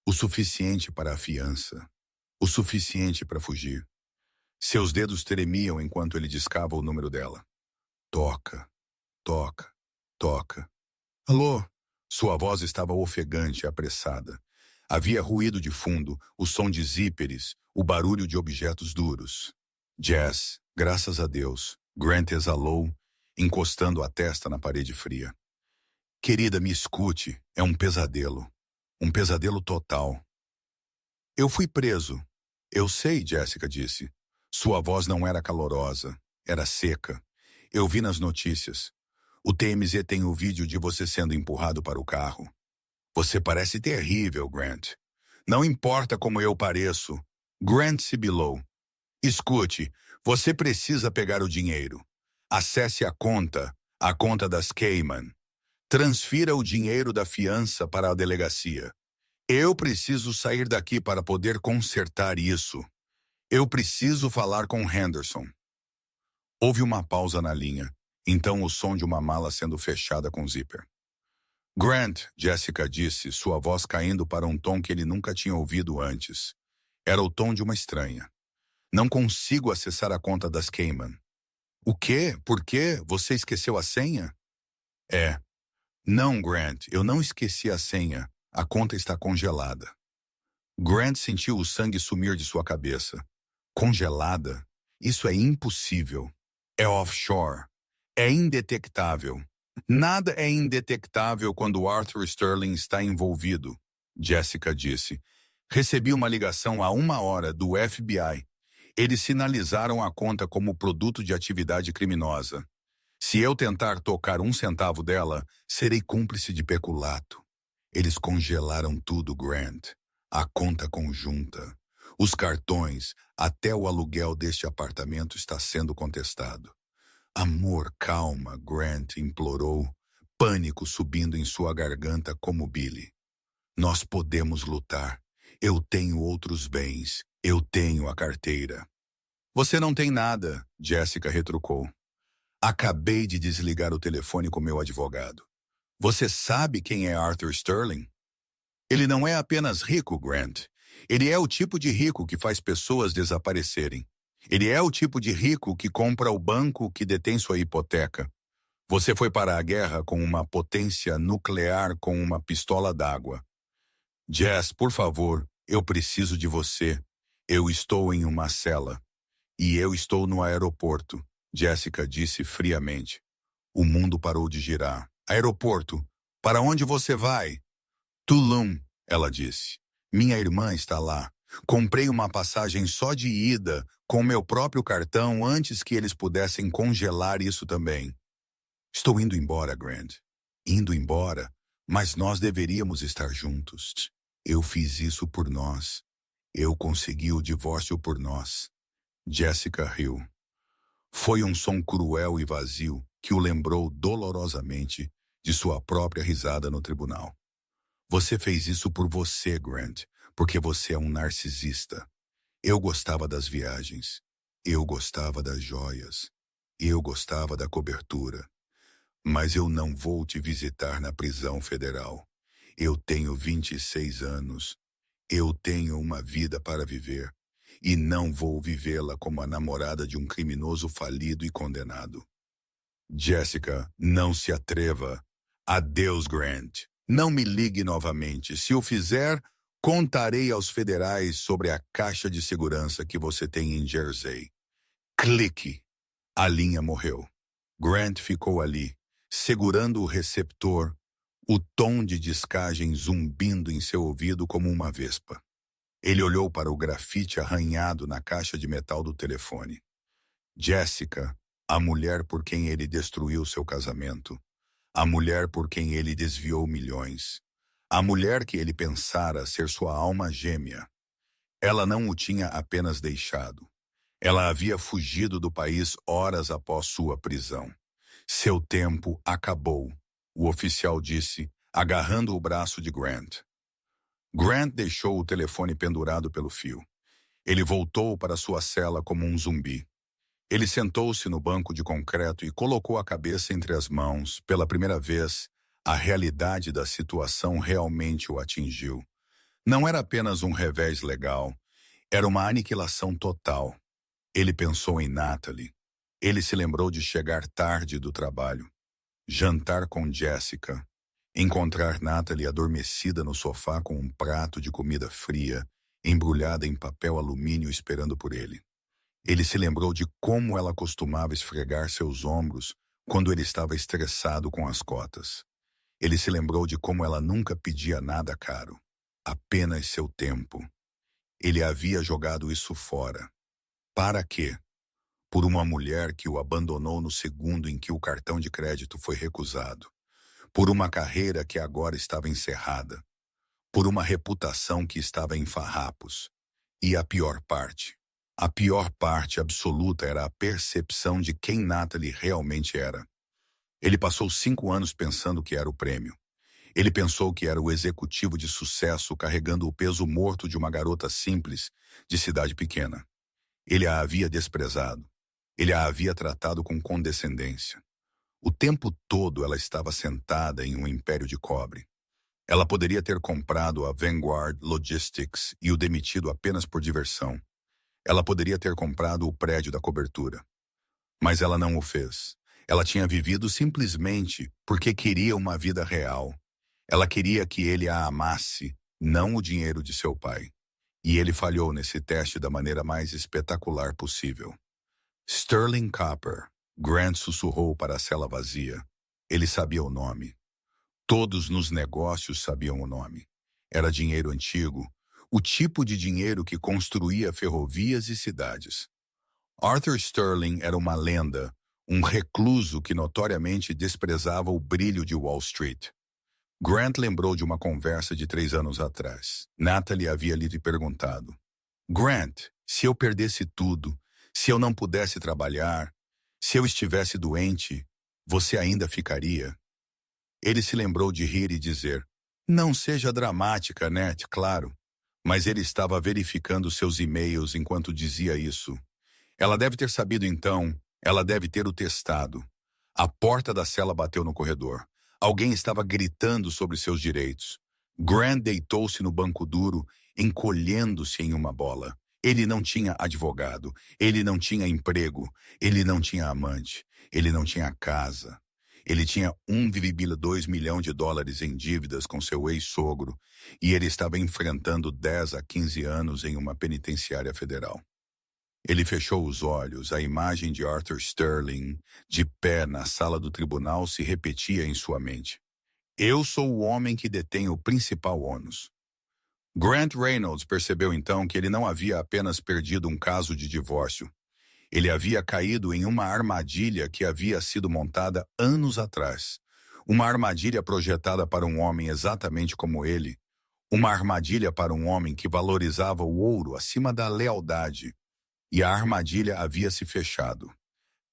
O suficiente para a fiança. O suficiente para fugir. Seus dedos tremiam enquanto ele discava o número dela. Toca, toca, toca. Alô? Sua voz estava ofegante e apressada. Havia ruído de fundo, o som de zíperes, o barulho de objetos duros. Jess, graças a Deus, Grant exalou, encostando a testa na parede fria. Querida, me escute, é um pesadelo. Um pesadelo total. Eu fui preso. Eu sei, Jessica disse. Sua voz não era calorosa, era seca. Eu vi nas notícias. O TMZ tem o vídeo de você sendo empurrado para o carro. Você parece terrível, Grant. Não importa como eu pareço. Grant sibilou. Escute, você precisa pegar o dinheiro. Acesse a conta das Cayman. Transfira o dinheiro da fiança para a delegacia. Eu preciso sair daqui para poder consertar isso. Eu preciso falar com Henderson. Houve uma pausa na linha, então o som de uma mala sendo fechada com zíper. Grant, Jessica disse, sua voz caindo para um tom que ele nunca tinha ouvido antes. Era o tom de uma estranha. Não consigo acessar a conta das Cayman. O quê? Por quê? Você esqueceu a senha? É. Não, Grant, eu não esqueci a senha. A conta está congelada. Grant sentiu o sangue sumir de sua cabeça. Congelada? Isso é impossível. É offshore. É indetectável. Nada é indetectável quando Arthur Sterling está envolvido, Jessica disse. Recebi uma ligação há 1 hora do FBI. Eles sinalizaram a conta como produto de atividade criminosa. Se eu tentar tocar 1 centavo dela, serei cúmplice de peculato. Eles congelaram tudo, Grant. A conta conjunta. Os cartões, até o aluguel deste apartamento está sendo contestado. Amor, calma, Grant implorou, pânico subindo em sua garganta como Billy. Nós podemos lutar. Eu tenho outros bens. Eu tenho a carteira. Você não tem nada, Jessica retrucou. Acabei de desligar o telefone com meu advogado. Você sabe quem é Arthur Sterling? Ele não é apenas rico, Grant. Ele é o tipo de rico que faz pessoas desaparecerem. Ele é o tipo de rico que compra o banco que detém sua hipoteca. Você foi para a guerra com uma potência nuclear com uma pistola d'água. Jess, por favor, eu preciso de você. Eu estou em uma cela. E eu estou no aeroporto, Jessica disse friamente. O mundo parou de girar. Aeroporto. Para onde você vai? Tulum, ela disse. Minha irmã está lá. Comprei uma passagem só de ida, com meu próprio cartão, antes que eles pudessem congelar isso também. Estou indo embora, Grant. Indo embora, mas nós deveríamos estar juntos. Eu fiz isso por nós. Eu consegui o divórcio por nós. Jessica riu. Foi um som cruel e vazio que o lembrou dolorosamente de sua própria risada no tribunal. Você fez isso por você, Grant, porque você é um narcisista. Eu gostava das viagens. Eu gostava das joias. Eu gostava da cobertura. Mas eu não vou te visitar na prisão federal. Eu tenho 26 anos. Eu tenho uma vida para viver. E não vou vivê-la como a namorada de um criminoso falido e condenado. Jessica, não se atreva. Adeus, Grant. Não me ligue novamente. Se o fizer, contarei aos federais sobre a caixa de segurança que você tem em Jersey. Clique. A linha morreu. Grant ficou ali, segurando o receptor, o tom de descagem zumbindo em seu ouvido como uma vespa. Ele olhou para o grafite arranhado na caixa de metal do telefone. Jessica, a mulher por quem ele destruiu seu casamento. A mulher por quem ele desviou milhões. A mulher que ele pensara ser sua alma gêmea. Ela não o tinha apenas deixado. Ela havia fugido do país horas após sua prisão. Seu tempo acabou, o oficial disse, agarrando o braço de Grant. Grant deixou o telefone pendurado pelo fio. Ele voltou para sua cela como um zumbi. Ele sentou-se no banco de concreto e colocou a cabeça entre as mãos. Pela primeira vez, a realidade da situação realmente o atingiu. Não era apenas um revés legal, era uma aniquilação total. Ele pensou em Natalie. Ele se lembrou de chegar tarde do trabalho, jantar com Jessica, encontrar Natalie adormecida no sofá com um prato de comida fria, embrulhada em papel alumínio esperando por ele. Ele se lembrou de como ela costumava esfregar seus ombros quando ele estava estressado com as cotas. Ele se lembrou de como ela nunca pedia nada caro, apenas seu tempo. Ele havia jogado isso fora. Para quê? Por uma mulher que o abandonou no segundo em que o cartão de crédito foi recusado. Por uma carreira que agora estava encerrada. Por uma reputação que estava em farrapos. E a pior parte absoluta era a percepção de quem Natalie realmente era. Ele passou 5 anos pensando que era o prêmio. Ele pensou que era o executivo de sucesso carregando o peso morto de uma garota simples de cidade pequena. Ele a havia desprezado. Ele a havia tratado com condescendência. O tempo todo ela estava sentada em um império de cobre. Ela poderia ter comprado a Vanguard Logistics e o demitido apenas por diversão. Ela poderia ter comprado o prédio da cobertura. Mas ela não o fez. Ela tinha vivido simplesmente porque queria uma vida real. Ela queria que ele a amasse, não o dinheiro de seu pai. E ele falhou nesse teste da maneira mais espetacular possível. Sterling Copper, Grant sussurrou para a cela vazia. Ele sabia o nome. Todos nos negócios sabiam o nome. Era dinheiro antigo, o tipo de dinheiro que construía ferrovias e cidades. Arthur Sterling era uma lenda, um recluso que notoriamente desprezava o brilho de Wall Street. Grant lembrou de uma conversa de 3 anos atrás. Natalie havia lhe perguntado: Grant, se eu perdesse tudo, se eu não pudesse trabalhar, se eu estivesse doente, você ainda ficaria? Ele se lembrou de rir e dizer: não seja dramática, Nat, claro. Mas ele estava verificando seus e-mails enquanto dizia isso. Ela deve ter sabido então, ela deve ter o testado. A porta da cela bateu no corredor. Alguém estava gritando sobre seus direitos. Grant deitou-se no banco duro, encolhendo-se em uma bola. Ele não tinha advogado, ele não tinha emprego, ele não tinha amante, ele não tinha casa. Ele tinha 1,2 milhão de dólares em dívidas com seu ex-sogro e ele estava enfrentando 10 a 15 anos em uma penitenciária federal. Ele fechou os olhos. A imagem de Arthur Sterling, de pé na sala do tribunal, se repetia em sua mente. Eu sou o homem que detém o principal ônus. Grant Reynolds percebeu então que ele não havia apenas perdido um caso de divórcio. Ele havia caído em uma armadilha que havia sido montada anos atrás. Uma armadilha projetada para um homem exatamente como ele. Uma armadilha para um homem que valorizava o ouro acima da lealdade. E a armadilha havia se fechado.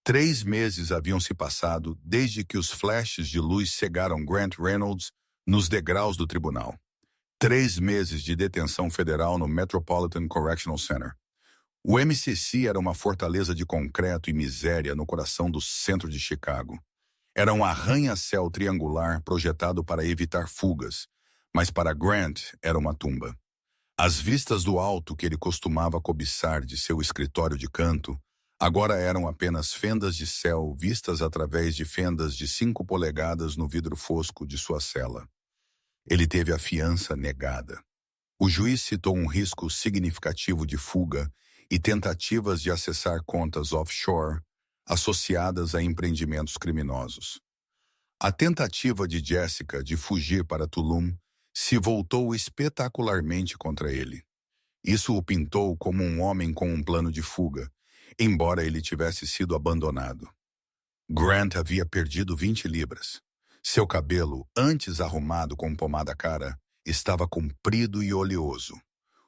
3 meses haviam se passado desde que os flashes de luz cegaram Grant Reynolds nos degraus do tribunal. 3 meses de detenção federal no Metropolitan Correctional Center. O MCC era uma fortaleza de concreto e miséria no coração do centro de Chicago. Era um arranha-céu triangular projetado para evitar fugas, mas para Grant era uma tumba. As vistas do alto que ele costumava cobiçar de seu escritório de canto agora eram apenas fendas de céu vistas através de fendas de 5 polegadas no vidro fosco de sua cela. Ele teve a fiança negada. O juiz citou um risco significativo de fuga e tentativas de acessar contas offshore associadas a empreendimentos criminosos. A tentativa de Jessica de fugir para Tulum se voltou espetacularmente contra ele. Isso o pintou como um homem com um plano de fuga, embora ele tivesse sido abandonado. Grant havia perdido 20 libras. Seu cabelo, antes arrumado com pomada cara, estava comprido e oleoso.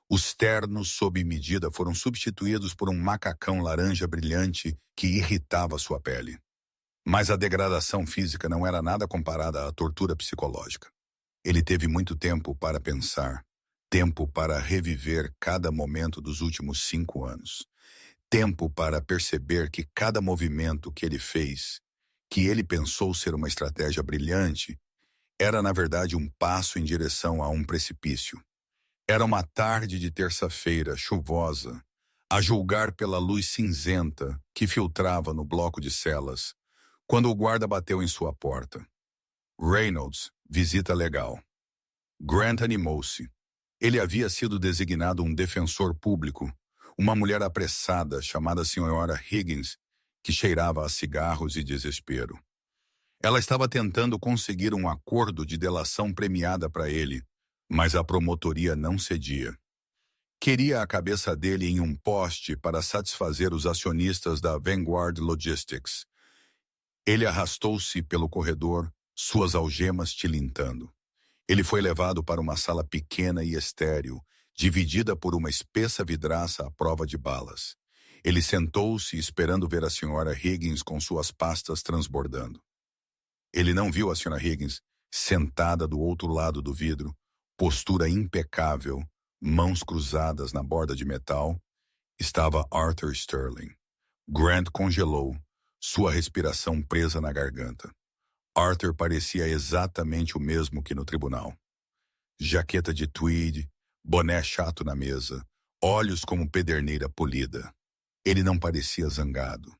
Os ternos sob medida foram substituídos por um macacão laranja brilhante que irritava sua pele. Mas a degradação física não era nada comparada à tortura psicológica. Ele teve muito tempo para pensar, tempo para reviver cada momento dos últimos 5 anos. Tempo para perceber que cada movimento que ele fez, que ele pensou ser uma estratégia brilhante, era na verdade um passo em direção a um precipício. Era uma tarde de terça-feira, chuvosa, a julgar pela luz cinzenta que filtrava no bloco de celas, quando o guarda bateu em sua porta. Reynolds, visita legal. Grant animou-se. Ele havia sido designado um defensor público, uma mulher apressada chamada Sra. Higgins, que cheirava a cigarros e desespero. Ela estava tentando conseguir um acordo de delação premiada para ele, mas a promotoria não cedia. Queria a cabeça dele em um poste para satisfazer os acionistas da Vanguard Logistics. Ele arrastou-se pelo corredor, suas algemas tilintando. Ele foi levado para uma sala pequena e estéril, dividida por uma espessa vidraça à prova de balas. Ele sentou-se esperando ver a Sra. Higgins com suas pastas transbordando. Ele não viu a Sra. Higgins sentada do outro lado do vidro, postura impecável, mãos cruzadas na borda de metal. Estava Arthur Sterling. Grant congelou, sua respiração presa na garganta. Arthur parecia exatamente o mesmo que no tribunal. Jaqueta de tweed, boné chato na mesa, olhos como pederneira polida. Ele não parecia zangado.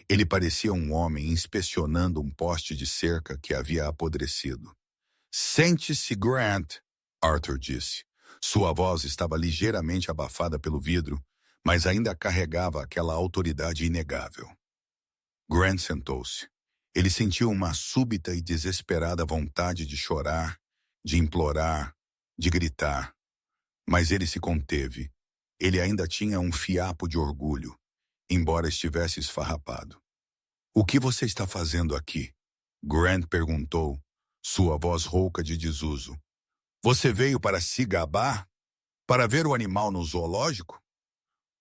Ele parecia um homem inspecionando um poste de cerca que havia apodrecido. "Sente-se, Grant", Arthur disse. Sua voz estava ligeiramente abafada pelo vidro, mas ainda carregava aquela autoridade inegável. Grant sentou-se. Ele sentiu uma súbita e desesperada vontade de chorar, de implorar, de gritar. Mas ele se conteve. Ele ainda tinha um fiapo de orgulho, embora estivesse esfarrapado. "O que você está fazendo aqui?" Grant perguntou, sua voz rouca de desuso. "Você veio para se gabar? Para ver o animal no zoológico?"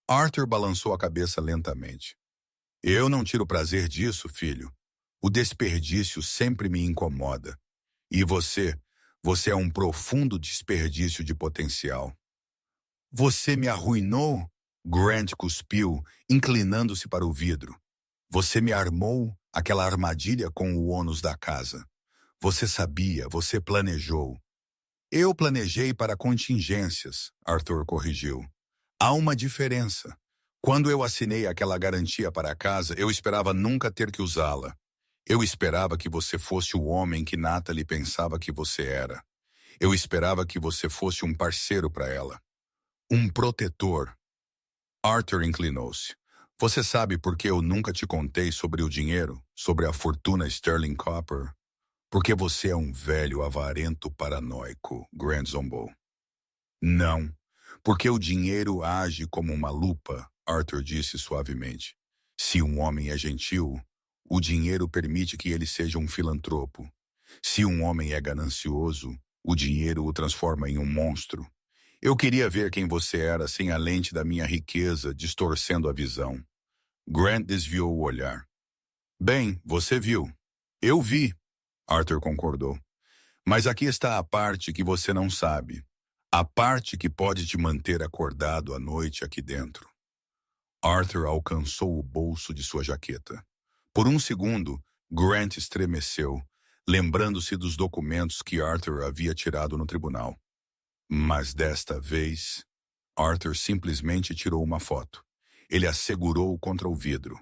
Arthur balançou a cabeça lentamente. "Eu não tiro prazer disso, filho. O desperdício sempre me incomoda. E você é um profundo desperdício de potencial." "Você me arruinou?" Grant cuspiu, inclinando-se para o vidro. "Você me armou aquela armadilha com o ônus da casa. Você sabia, você planejou." "Eu planejei para contingências", Arthur corrigiu. "Há uma diferença. Quando eu assinei aquela garantia para a casa, eu esperava nunca ter que usá-la. Eu esperava que você fosse o homem que Natalie pensava que você era. Eu esperava que você fosse um parceiro para ela. Um protetor." Arthur inclinou-se. Você sabe por que eu nunca te contei sobre o dinheiro, sobre a fortuna Sterling Copper? Porque você é um velho avarento paranoico, Grant zombou. Não, porque o dinheiro age como uma lupa, Arthur disse suavemente. Se um homem é gentil, o dinheiro permite que ele seja um filantropo. Se um homem é ganancioso, o dinheiro o transforma em um monstro. Eu queria ver quem você era sem a lente da minha riqueza distorcendo a visão. Grant desviou o olhar. Bem, você viu. Eu vi, Arthur concordou. Mas aqui está a parte que você não sabe. A parte que pode te manter acordado à noite aqui dentro. Arthur alcançou o bolso de sua jaqueta. Por um segundo, Grant estremeceu, lembrando-se dos documentos que Arthur havia tirado no tribunal. Mas desta vez, Arthur simplesmente tirou uma foto. Ele a segurou contra o vidro.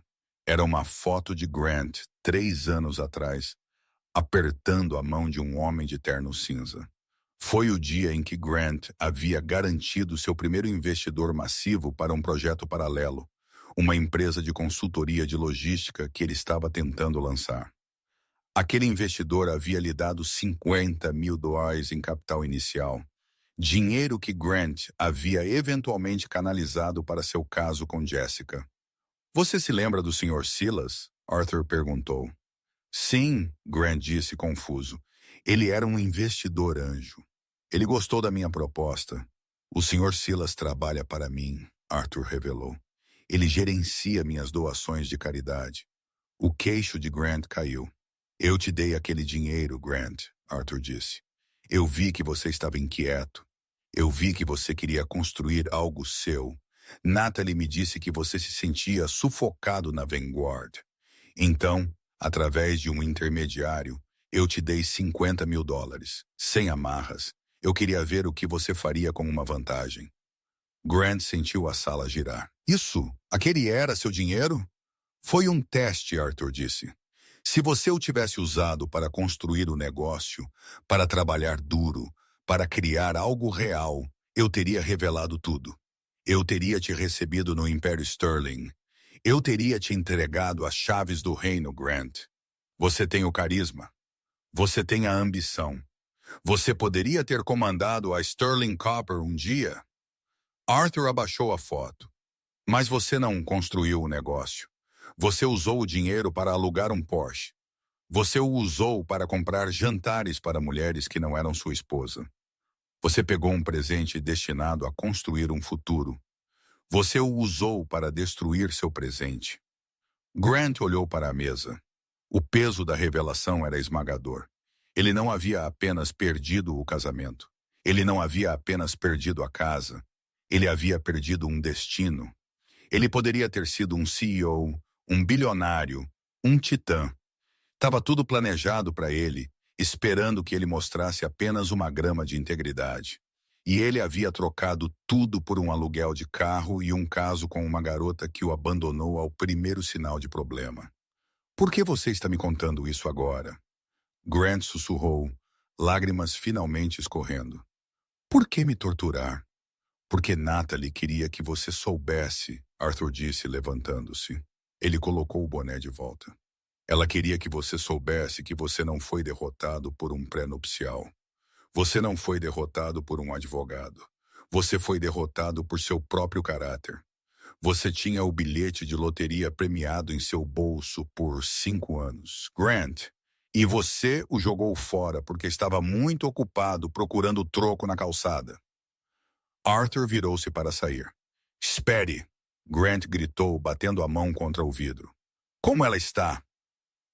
Era uma foto de Grant, 3 anos atrás, apertando a mão de um homem de terno cinza. Foi o dia em que Grant havia garantido seu primeiro investidor massivo para um projeto paralelo, uma empresa de consultoria de logística que ele estava tentando lançar. Aquele investidor havia lhe dado $50 mil em capital inicial, dinheiro que Grant havia eventualmente canalizado para seu caso com Jessica. Você se lembra do Sr. Silas? Arthur perguntou. Sim, Grant disse confuso. Ele era um investidor anjo. Ele gostou da minha proposta. O Sr. Silas trabalha para mim, Arthur revelou. Ele gerencia minhas doações de caridade. O queixo de Grant caiu. Eu te dei aquele dinheiro, Grant, Arthur disse. Eu vi que você estava inquieto. Eu vi que você queria construir algo seu. Natalie me disse que você se sentia sufocado na Vanguard. Então, através de um intermediário, eu te dei $50 mil, sem amarras. Eu queria ver o que você faria com uma vantagem. Grant sentiu a sala girar. Isso? Aquele era seu dinheiro? Foi um teste, Arthur disse. Se você o tivesse usado para construir o negócio, para trabalhar duro, para criar algo real, eu teria revelado tudo. Eu teria te recebido no Império Sterling. Eu teria te entregado as chaves do reino, Grant. Você tem o carisma. Você tem a ambição. Você poderia ter comandado a Sterling Copper um dia? Arthur abaixou a foto. Mas você não construiu o negócio. Você usou o dinheiro para alugar um Porsche. Você o usou para comprar jantares para mulheres que não eram sua esposa. Você pegou um presente destinado a construir um futuro. Você o usou para destruir seu presente. Grant olhou para a mesa. O peso da revelação era esmagador. Ele não havia apenas perdido o casamento. Ele não havia apenas perdido a casa. Ele havia perdido um destino. Ele poderia ter sido um CEO, um bilionário, um titã. Estava tudo planejado para ele, esperando que ele mostrasse apenas uma grama de integridade. E ele havia trocado tudo por um aluguel de carro e um caso com uma garota que o abandonou ao primeiro sinal de problema. Por que você está me contando isso agora? Grant sussurrou, lágrimas finalmente escorrendo. Por que me torturar? Porque Natalie queria que você soubesse, Arthur disse, levantando-se. Ele colocou o boné de volta. Ela queria que você soubesse que você não foi derrotado por um pré-nupcial. Você não foi derrotado por um advogado. Você foi derrotado por seu próprio caráter. Você tinha o bilhete de loteria premiado em seu bolso por 5 anos. Grant. E você o jogou fora porque estava muito ocupado procurando troco na calçada. Arthur virou-se para sair. Espere! Grant gritou, batendo a mão contra o vidro. Como ela está?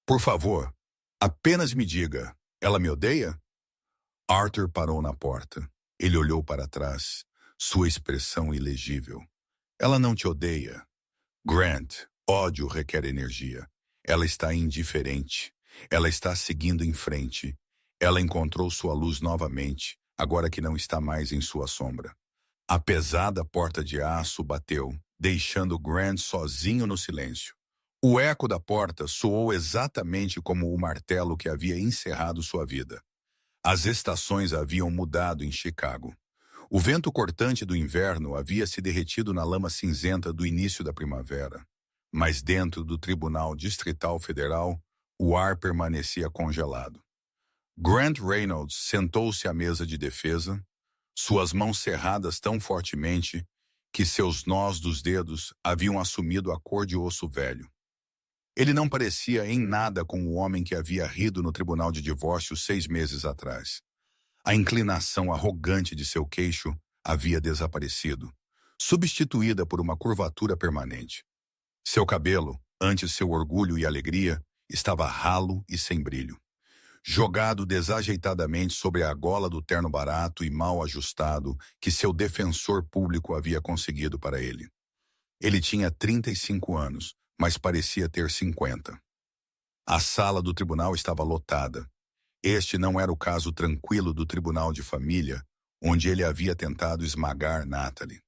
Por favor, apenas me diga. Ela me odeia? Arthur parou na porta. Ele olhou para trás, sua expressão ilegível. Ela não te odeia. Grant, ódio requer energia. Ela está indiferente. Ela está seguindo em frente. Ela encontrou sua luz novamente, agora que não está mais em sua sombra. A pesada porta de aço bateu, deixando Grant sozinho no silêncio. O eco da porta soou exatamente como o martelo que havia encerrado sua vida. As estações haviam mudado em Chicago. O vento cortante do inverno havia se derretido na lama cinzenta do início da primavera. Mas dentro do Tribunal Distrital Federal, o ar permanecia congelado. Grant Reynolds sentou-se à mesa de defesa, suas mãos cerradas tão fortemente que seus nós dos dedos haviam assumido a cor de osso velho. Ele não parecia em nada com o homem que havia rido no tribunal de divórcio 6 meses atrás. A inclinação arrogante de seu queixo havia desaparecido, substituída por uma curvatura permanente. Seu cabelo, antes seu orgulho e alegria, estava ralo e sem brilho. Jogado desajeitadamente sobre a gola do terno barato e mal ajustado que seu defensor público havia conseguido para ele. Ele tinha 35 anos, mas parecia ter 50. A sala do tribunal estava lotada. Este não era o caso tranquilo do tribunal de família, onde ele havia tentado esmagar Natalie.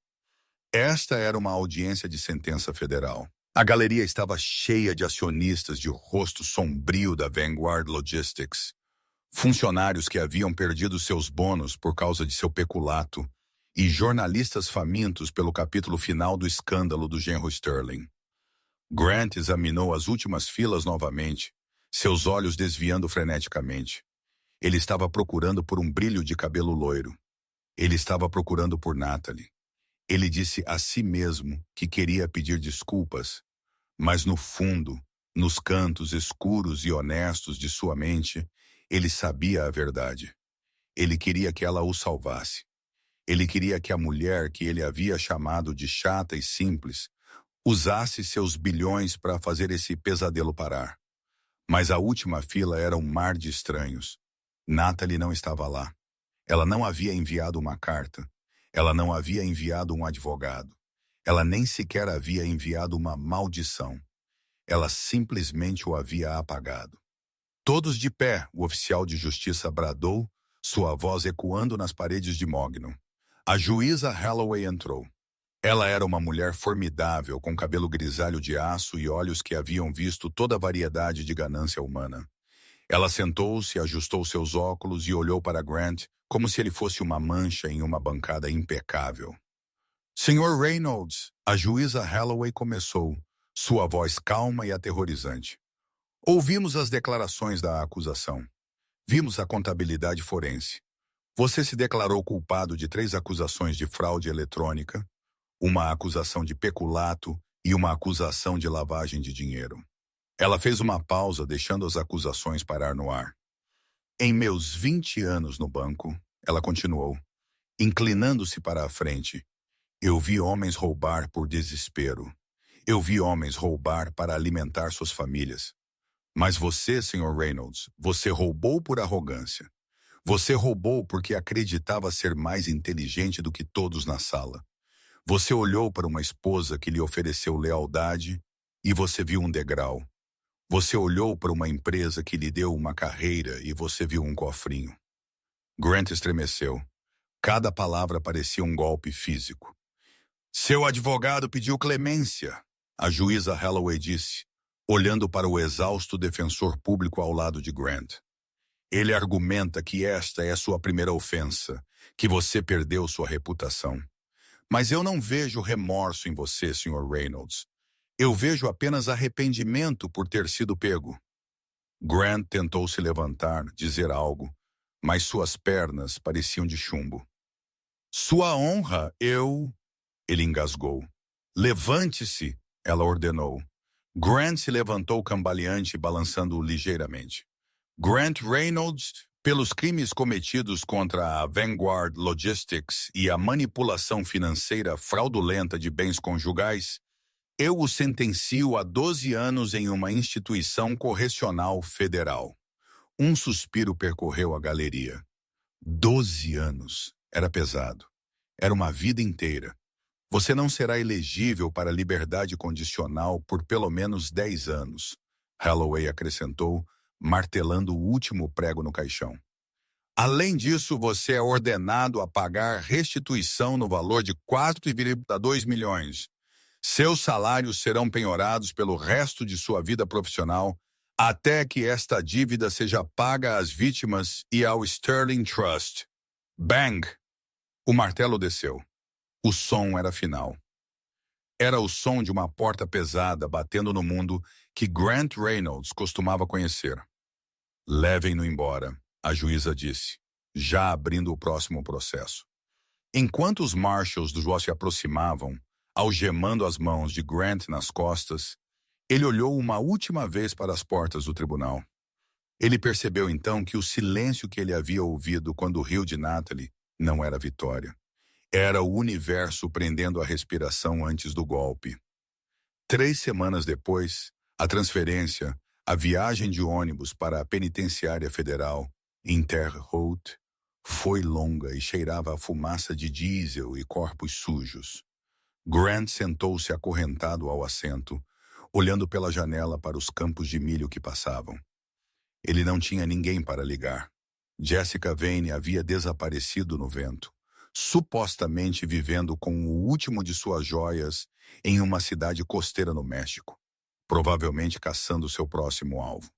Esta era uma audiência de sentença federal. A galeria estava cheia de acionistas de rosto sombrio da Vanguard Logistics, funcionários que haviam perdido seus bônus por causa de seu peculato e jornalistas famintos pelo capítulo final do escândalo do genro Sterling. Grant examinou as últimas filas novamente, seus olhos desviando freneticamente. Ele estava procurando por um brilho de cabelo loiro. Ele estava procurando por Natalie. Ele disse a si mesmo que queria pedir desculpas, mas no fundo, nos cantos escuros e honestos de sua mente, ele sabia a verdade. Ele queria que ela o salvasse. Ele queria que a mulher que ele havia chamado de chata e simples usasse seus bilhões para fazer esse pesadelo parar. Mas a última fila era um mar de estranhos. Natalie não estava lá. Ela não havia enviado uma carta. Ela não havia enviado um advogado. Ela nem sequer havia enviado uma maldição. Ela simplesmente o havia apagado. Todos de pé, o oficial de justiça bradou, sua voz ecoando nas paredes de Mogno. A juíza Holloway entrou. Ela era uma mulher formidável, com cabelo grisalho de aço e olhos que haviam visto toda a variedade de ganância humana. Ela sentou-se, ajustou seus óculos e olhou para Grant como se ele fosse uma mancha em uma bancada impecável. Sr. Reynolds, a juíza Holloway começou, sua voz calma e aterrorizante. Ouvimos as declarações da acusação. Vimos a contabilidade forense. Você se declarou culpado de 3 acusações de fraude eletrônica, uma acusação de peculato e uma acusação de lavagem de dinheiro. Ela fez uma pausa, deixando as acusações parar no ar. Em meus 20 anos no banco, ela continuou, inclinando-se para a frente, eu vi homens roubar por desespero. Eu vi homens roubar para alimentar suas famílias. Mas você, Sr. Reynolds, você roubou por arrogância. Você roubou porque acreditava ser mais inteligente do que todos na sala. Você olhou para uma esposa que lhe ofereceu lealdade e você viu um degrau. Você olhou para uma empresa que lhe deu uma carreira e você viu um cofrinho. Grant estremeceu. Cada palavra parecia um golpe físico. Seu advogado pediu clemência, a juíza Holloway disse, olhando para o exausto defensor público ao lado de Grant. Ele argumenta que esta é sua primeira ofensa, que você perdeu sua reputação. Mas eu não vejo remorso em você, Sr. Reynolds. Eu vejo apenas arrependimento por ter sido pego. Grant tentou se levantar, dizer algo, mas suas pernas pareciam de chumbo. Sua honra, Ele engasgou. Levante-se, ela ordenou. Grant se levantou cambaleante, balançando ligeiramente. Grant Reynolds, pelos crimes cometidos contra a Vanguard Logistics e a manipulação financeira fraudulenta de bens conjugais, eu o sentencio a 12 anos em uma instituição correcional federal. Um suspiro percorreu a galeria. 12 anos. Era pesado. Era uma vida inteira. Você não será elegível para liberdade condicional por pelo menos 10 anos, Holloway acrescentou, martelando o último prego no caixão. Além disso, você é ordenado a pagar restituição no valor de 4,2 milhões. Seus salários serão penhorados pelo resto de sua vida profissional até que esta dívida seja paga às vítimas e ao Sterling Trust. Bang! O martelo desceu. O som era final. Era o som de uma porta pesada batendo no mundo que Grant Reynolds costumava conhecer. Levem-no embora, a juíza disse, já abrindo o próximo processo. Enquanto os marshals do juiz se aproximavam, algemando as mãos de Grant nas costas, ele olhou uma última vez para as portas do tribunal. Ele percebeu então que o silêncio que ele havia ouvido quando riu de Natalie não era vitória. Era o universo prendendo a respiração antes do golpe. 3 semanas depois, a transferência, a viagem de ônibus para a penitenciária federal, em Terre Haute, foi longa e cheirava a fumaça de diesel e corpos sujos. Grant sentou-se acorrentado ao assento, olhando pela janela para os campos de milho que passavam. Ele não tinha ninguém para ligar. Jessica Vane havia desaparecido no vento, supostamente vivendo com o último de suas joias em uma cidade costeira no México, provavelmente caçando seu próximo alvo.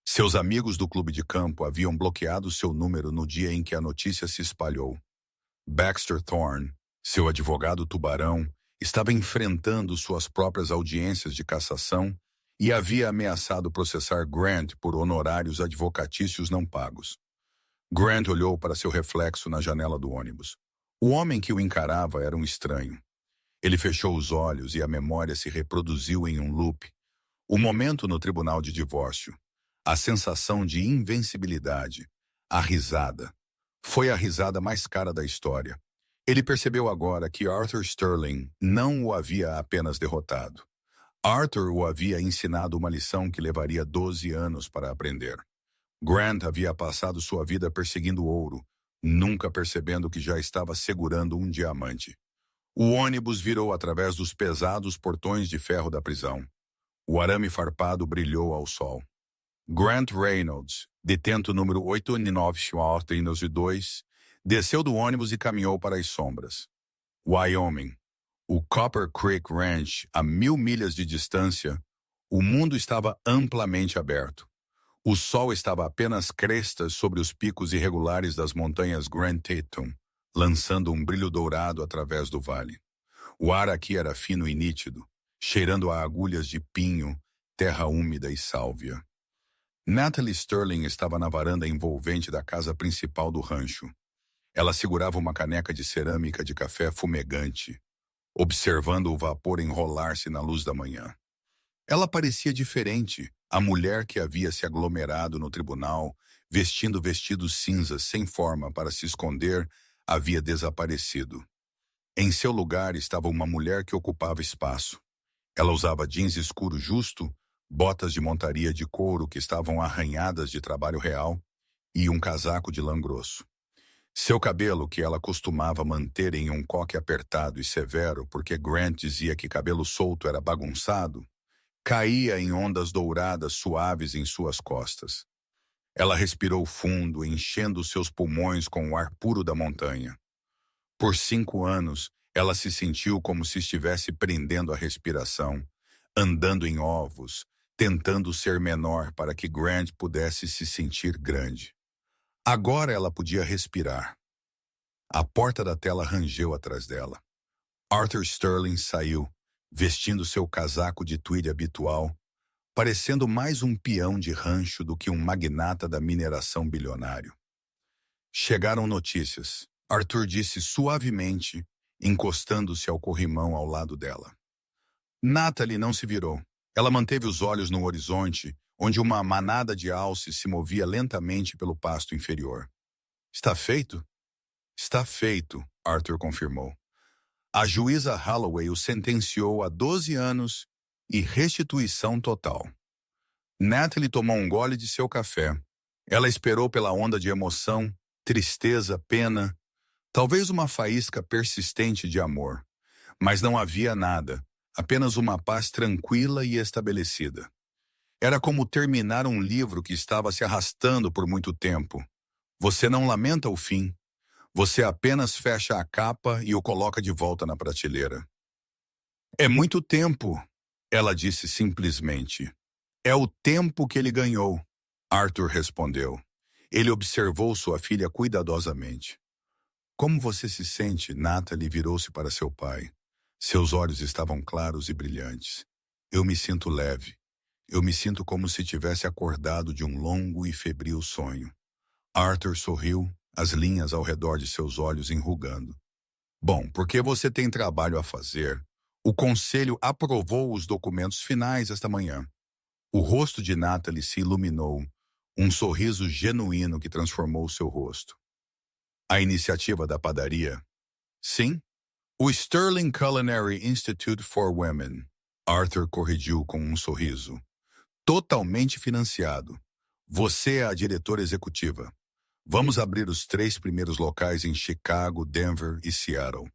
Seus amigos do clube de campo haviam bloqueado seu número no dia em que a notícia se espalhou. Baxter Thorne, seu advogado tubarão, estava enfrentando suas próprias audiências de cassação e havia ameaçado processar Grant por honorários advocatícios não pagos. Grant olhou para seu reflexo na janela do ônibus. O homem que o encarava era um estranho. Ele fechou os olhos e a memória se reproduziu em um loop. O momento no tribunal de divórcio. A sensação de invencibilidade. A risada. Foi a risada mais cara da história. Ele percebeu agora que Arthur Sterling não o havia apenas derrotado. Arthur o havia ensinado uma lição que levaria 12 anos para aprender. Grant havia passado sua vida perseguindo ouro, nunca percebendo que já estava segurando um diamante. O ônibus virou através dos pesados portões de ferro da prisão. O arame farpado brilhou ao sol. Grant Reynolds, detento número 8992, desceu do ônibus e caminhou para as sombras. Wyoming. O Copper Creek Ranch, a 1000 milhas de distância, o mundo estava amplamente aberto. O sol estava apenas crestas sobre os picos irregulares das montanhas Grand Teton, lançando um brilho dourado através do vale. O ar aqui era fino e nítido, cheirando a agulhas de pinho, terra úmida e sálvia. Natalie Sterling estava na varanda envolvente da casa principal do rancho. Ela segurava uma caneca de cerâmica de café fumegante, observando o vapor enrolar-se na luz da manhã. Ela parecia diferente, a mulher que havia se aglomerado no tribunal, vestindo vestidos cinzas sem forma para se esconder, havia desaparecido. Em seu lugar estava uma mulher que ocupava espaço. Ela usava jeans escuro justo, botas de montaria de couro que estavam arranhadas de trabalho real e um casaco de lã grosso. Seu cabelo, que ela costumava manter em um coque apertado e severo porque Grant dizia que cabelo solto era bagunçado, caía em ondas douradas suaves em suas costas. Ela respirou fundo, enchendo seus pulmões com o ar puro da montanha. Por 5 anos, ela se sentiu como se estivesse prendendo a respiração, andando em ovos, tentando ser menor para que Grant pudesse se sentir grande. Agora ela podia respirar. A porta da tela rangeu atrás dela. Arthur Sterling saiu, vestindo seu casaco de tweed habitual, parecendo mais um peão de rancho do que um magnata da mineração bilionário. Chegaram notícias, Arthur disse suavemente, encostando-se ao corrimão ao lado dela. Natalie não se virou. Ela manteve os olhos no horizonte, onde uma manada de alces se movia lentamente pelo pasto inferior. Está feito? Está feito, Arthur confirmou. A juíza Holloway o sentenciou a 12 anos e restituição total. Natalie tomou um gole de seu café. Ela esperou pela onda de emoção, tristeza, pena, talvez uma faísca persistente de amor. Mas não havia nada, apenas uma paz tranquila e estabelecida. Era como terminar um livro que estava se arrastando por muito tempo. Você não lamenta o fim. Você apenas fecha a capa e o coloca de volta na prateleira. É muito tempo, ela disse simplesmente. É o tempo que ele ganhou, Arthur respondeu. Ele observou sua filha cuidadosamente. Como você se sente? Natalie virou-se para seu pai. Seus olhos estavam claros e brilhantes. Eu me sinto leve. Eu me sinto como se tivesse acordado de um longo e febril sonho. Arthur sorriu, as linhas ao redor de seus olhos enrugando. Bom, porque você tem trabalho a fazer, o conselho aprovou os documentos finais esta manhã. O rosto de Natalie se iluminou, um sorriso genuíno que transformou seu rosto. A iniciativa da padaria? Sim. O Sterling Culinary Institute for Women. Arthur corrigiu com um sorriso. Totalmente financiado. Você é a diretora executiva. Vamos abrir os 3 primeiros locais em Chicago, Denver e Seattle.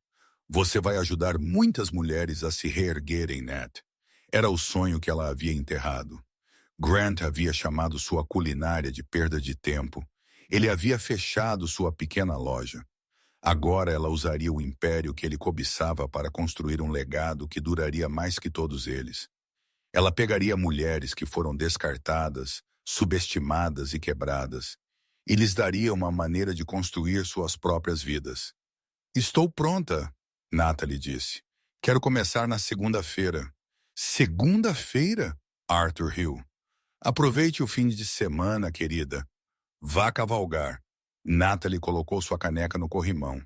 Você vai ajudar muitas mulheres a se reerguerem, Nat. Era o sonho que ela havia enterrado. Grant havia chamado sua culinária de perda de tempo. Ele havia fechado sua pequena loja. Agora ela usaria o império que ele cobiçava para construir um legado que duraria mais que todos eles. Ela pegaria mulheres que foram descartadas, subestimadas e quebradas, e lhes daria uma maneira de construir suas próprias vidas. Estou pronta, Natalie disse. Quero começar na segunda-feira. Segunda-feira? Arthur riu. Aproveite o fim de semana, querida. Vá cavalgar. Natalie colocou sua caneca no corrimão.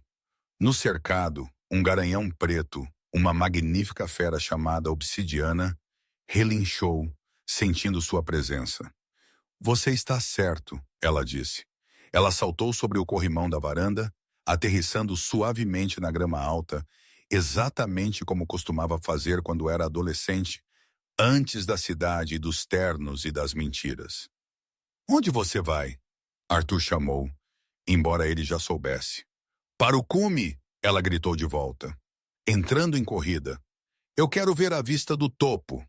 No cercado, um garanhão preto, uma magnífica fera chamada Obsidiana, relinchou, sentindo sua presença. Você está certo, ela disse. Ela saltou sobre o corrimão da varanda, aterrissando suavemente na grama alta, exatamente como costumava fazer quando era adolescente, antes da cidade, dos ternos e das mentiras. Onde você vai? Arthur chamou, embora ele já soubesse. Para o cume, ela gritou de volta, entrando em corrida. Eu quero ver a vista do topo.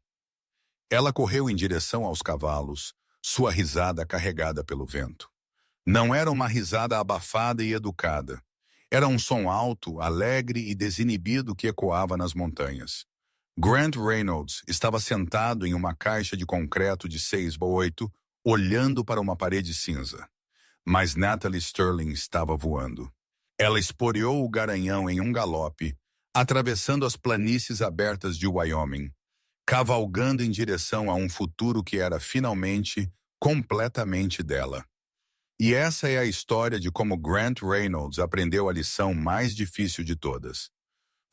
Ela correu em direção aos cavalos, sua risada carregada pelo vento. Não era uma risada abafada e educada. Era um som alto, alegre e desinibido que ecoava nas montanhas. Grant Reynolds estava sentado em uma caixa de concreto de 6x8, olhando para uma parede cinza. Mas Natalie Sterling estava voando. Ela esporeou o garanhão em um galope, atravessando as planícies abertas de Wyoming, cavalgando em direção a um futuro que era finalmente, completamente dela. E essa é a história de como Grant Reynolds aprendeu a lição mais difícil de todas.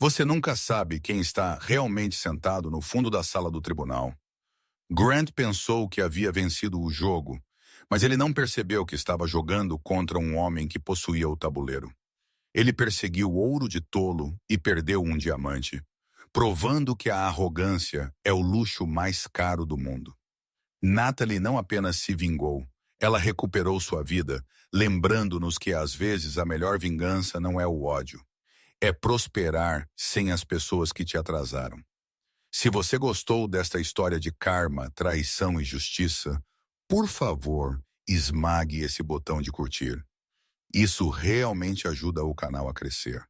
Você nunca sabe quem está realmente sentado no fundo da sala do tribunal. Grant pensou que havia vencido o jogo, mas ele não percebeu que estava jogando contra um homem que possuía o tabuleiro. Ele perseguiu ouro de tolo e perdeu um diamante, provando que a arrogância é o luxo mais caro do mundo. Natalie não apenas se vingou, ela recuperou sua vida, lembrando-nos que às vezes a melhor vingança não é o ódio. É prosperar sem as pessoas que te atrasaram. Se você gostou desta história de karma, traição e justiça, por favor, esmague esse botão de curtir. Isso realmente ajuda o canal a crescer.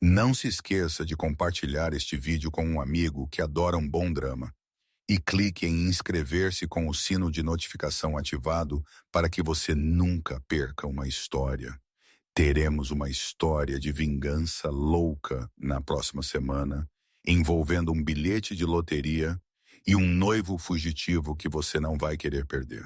Não se esqueça de compartilhar este vídeo com um amigo que adora um bom drama. E clique em inscrever-se com o sino de notificação ativado para que você nunca perca uma história. Teremos uma história de vingança louca na próxima semana, envolvendo um bilhete de loteria e um noivo fugitivo que você não vai querer perder.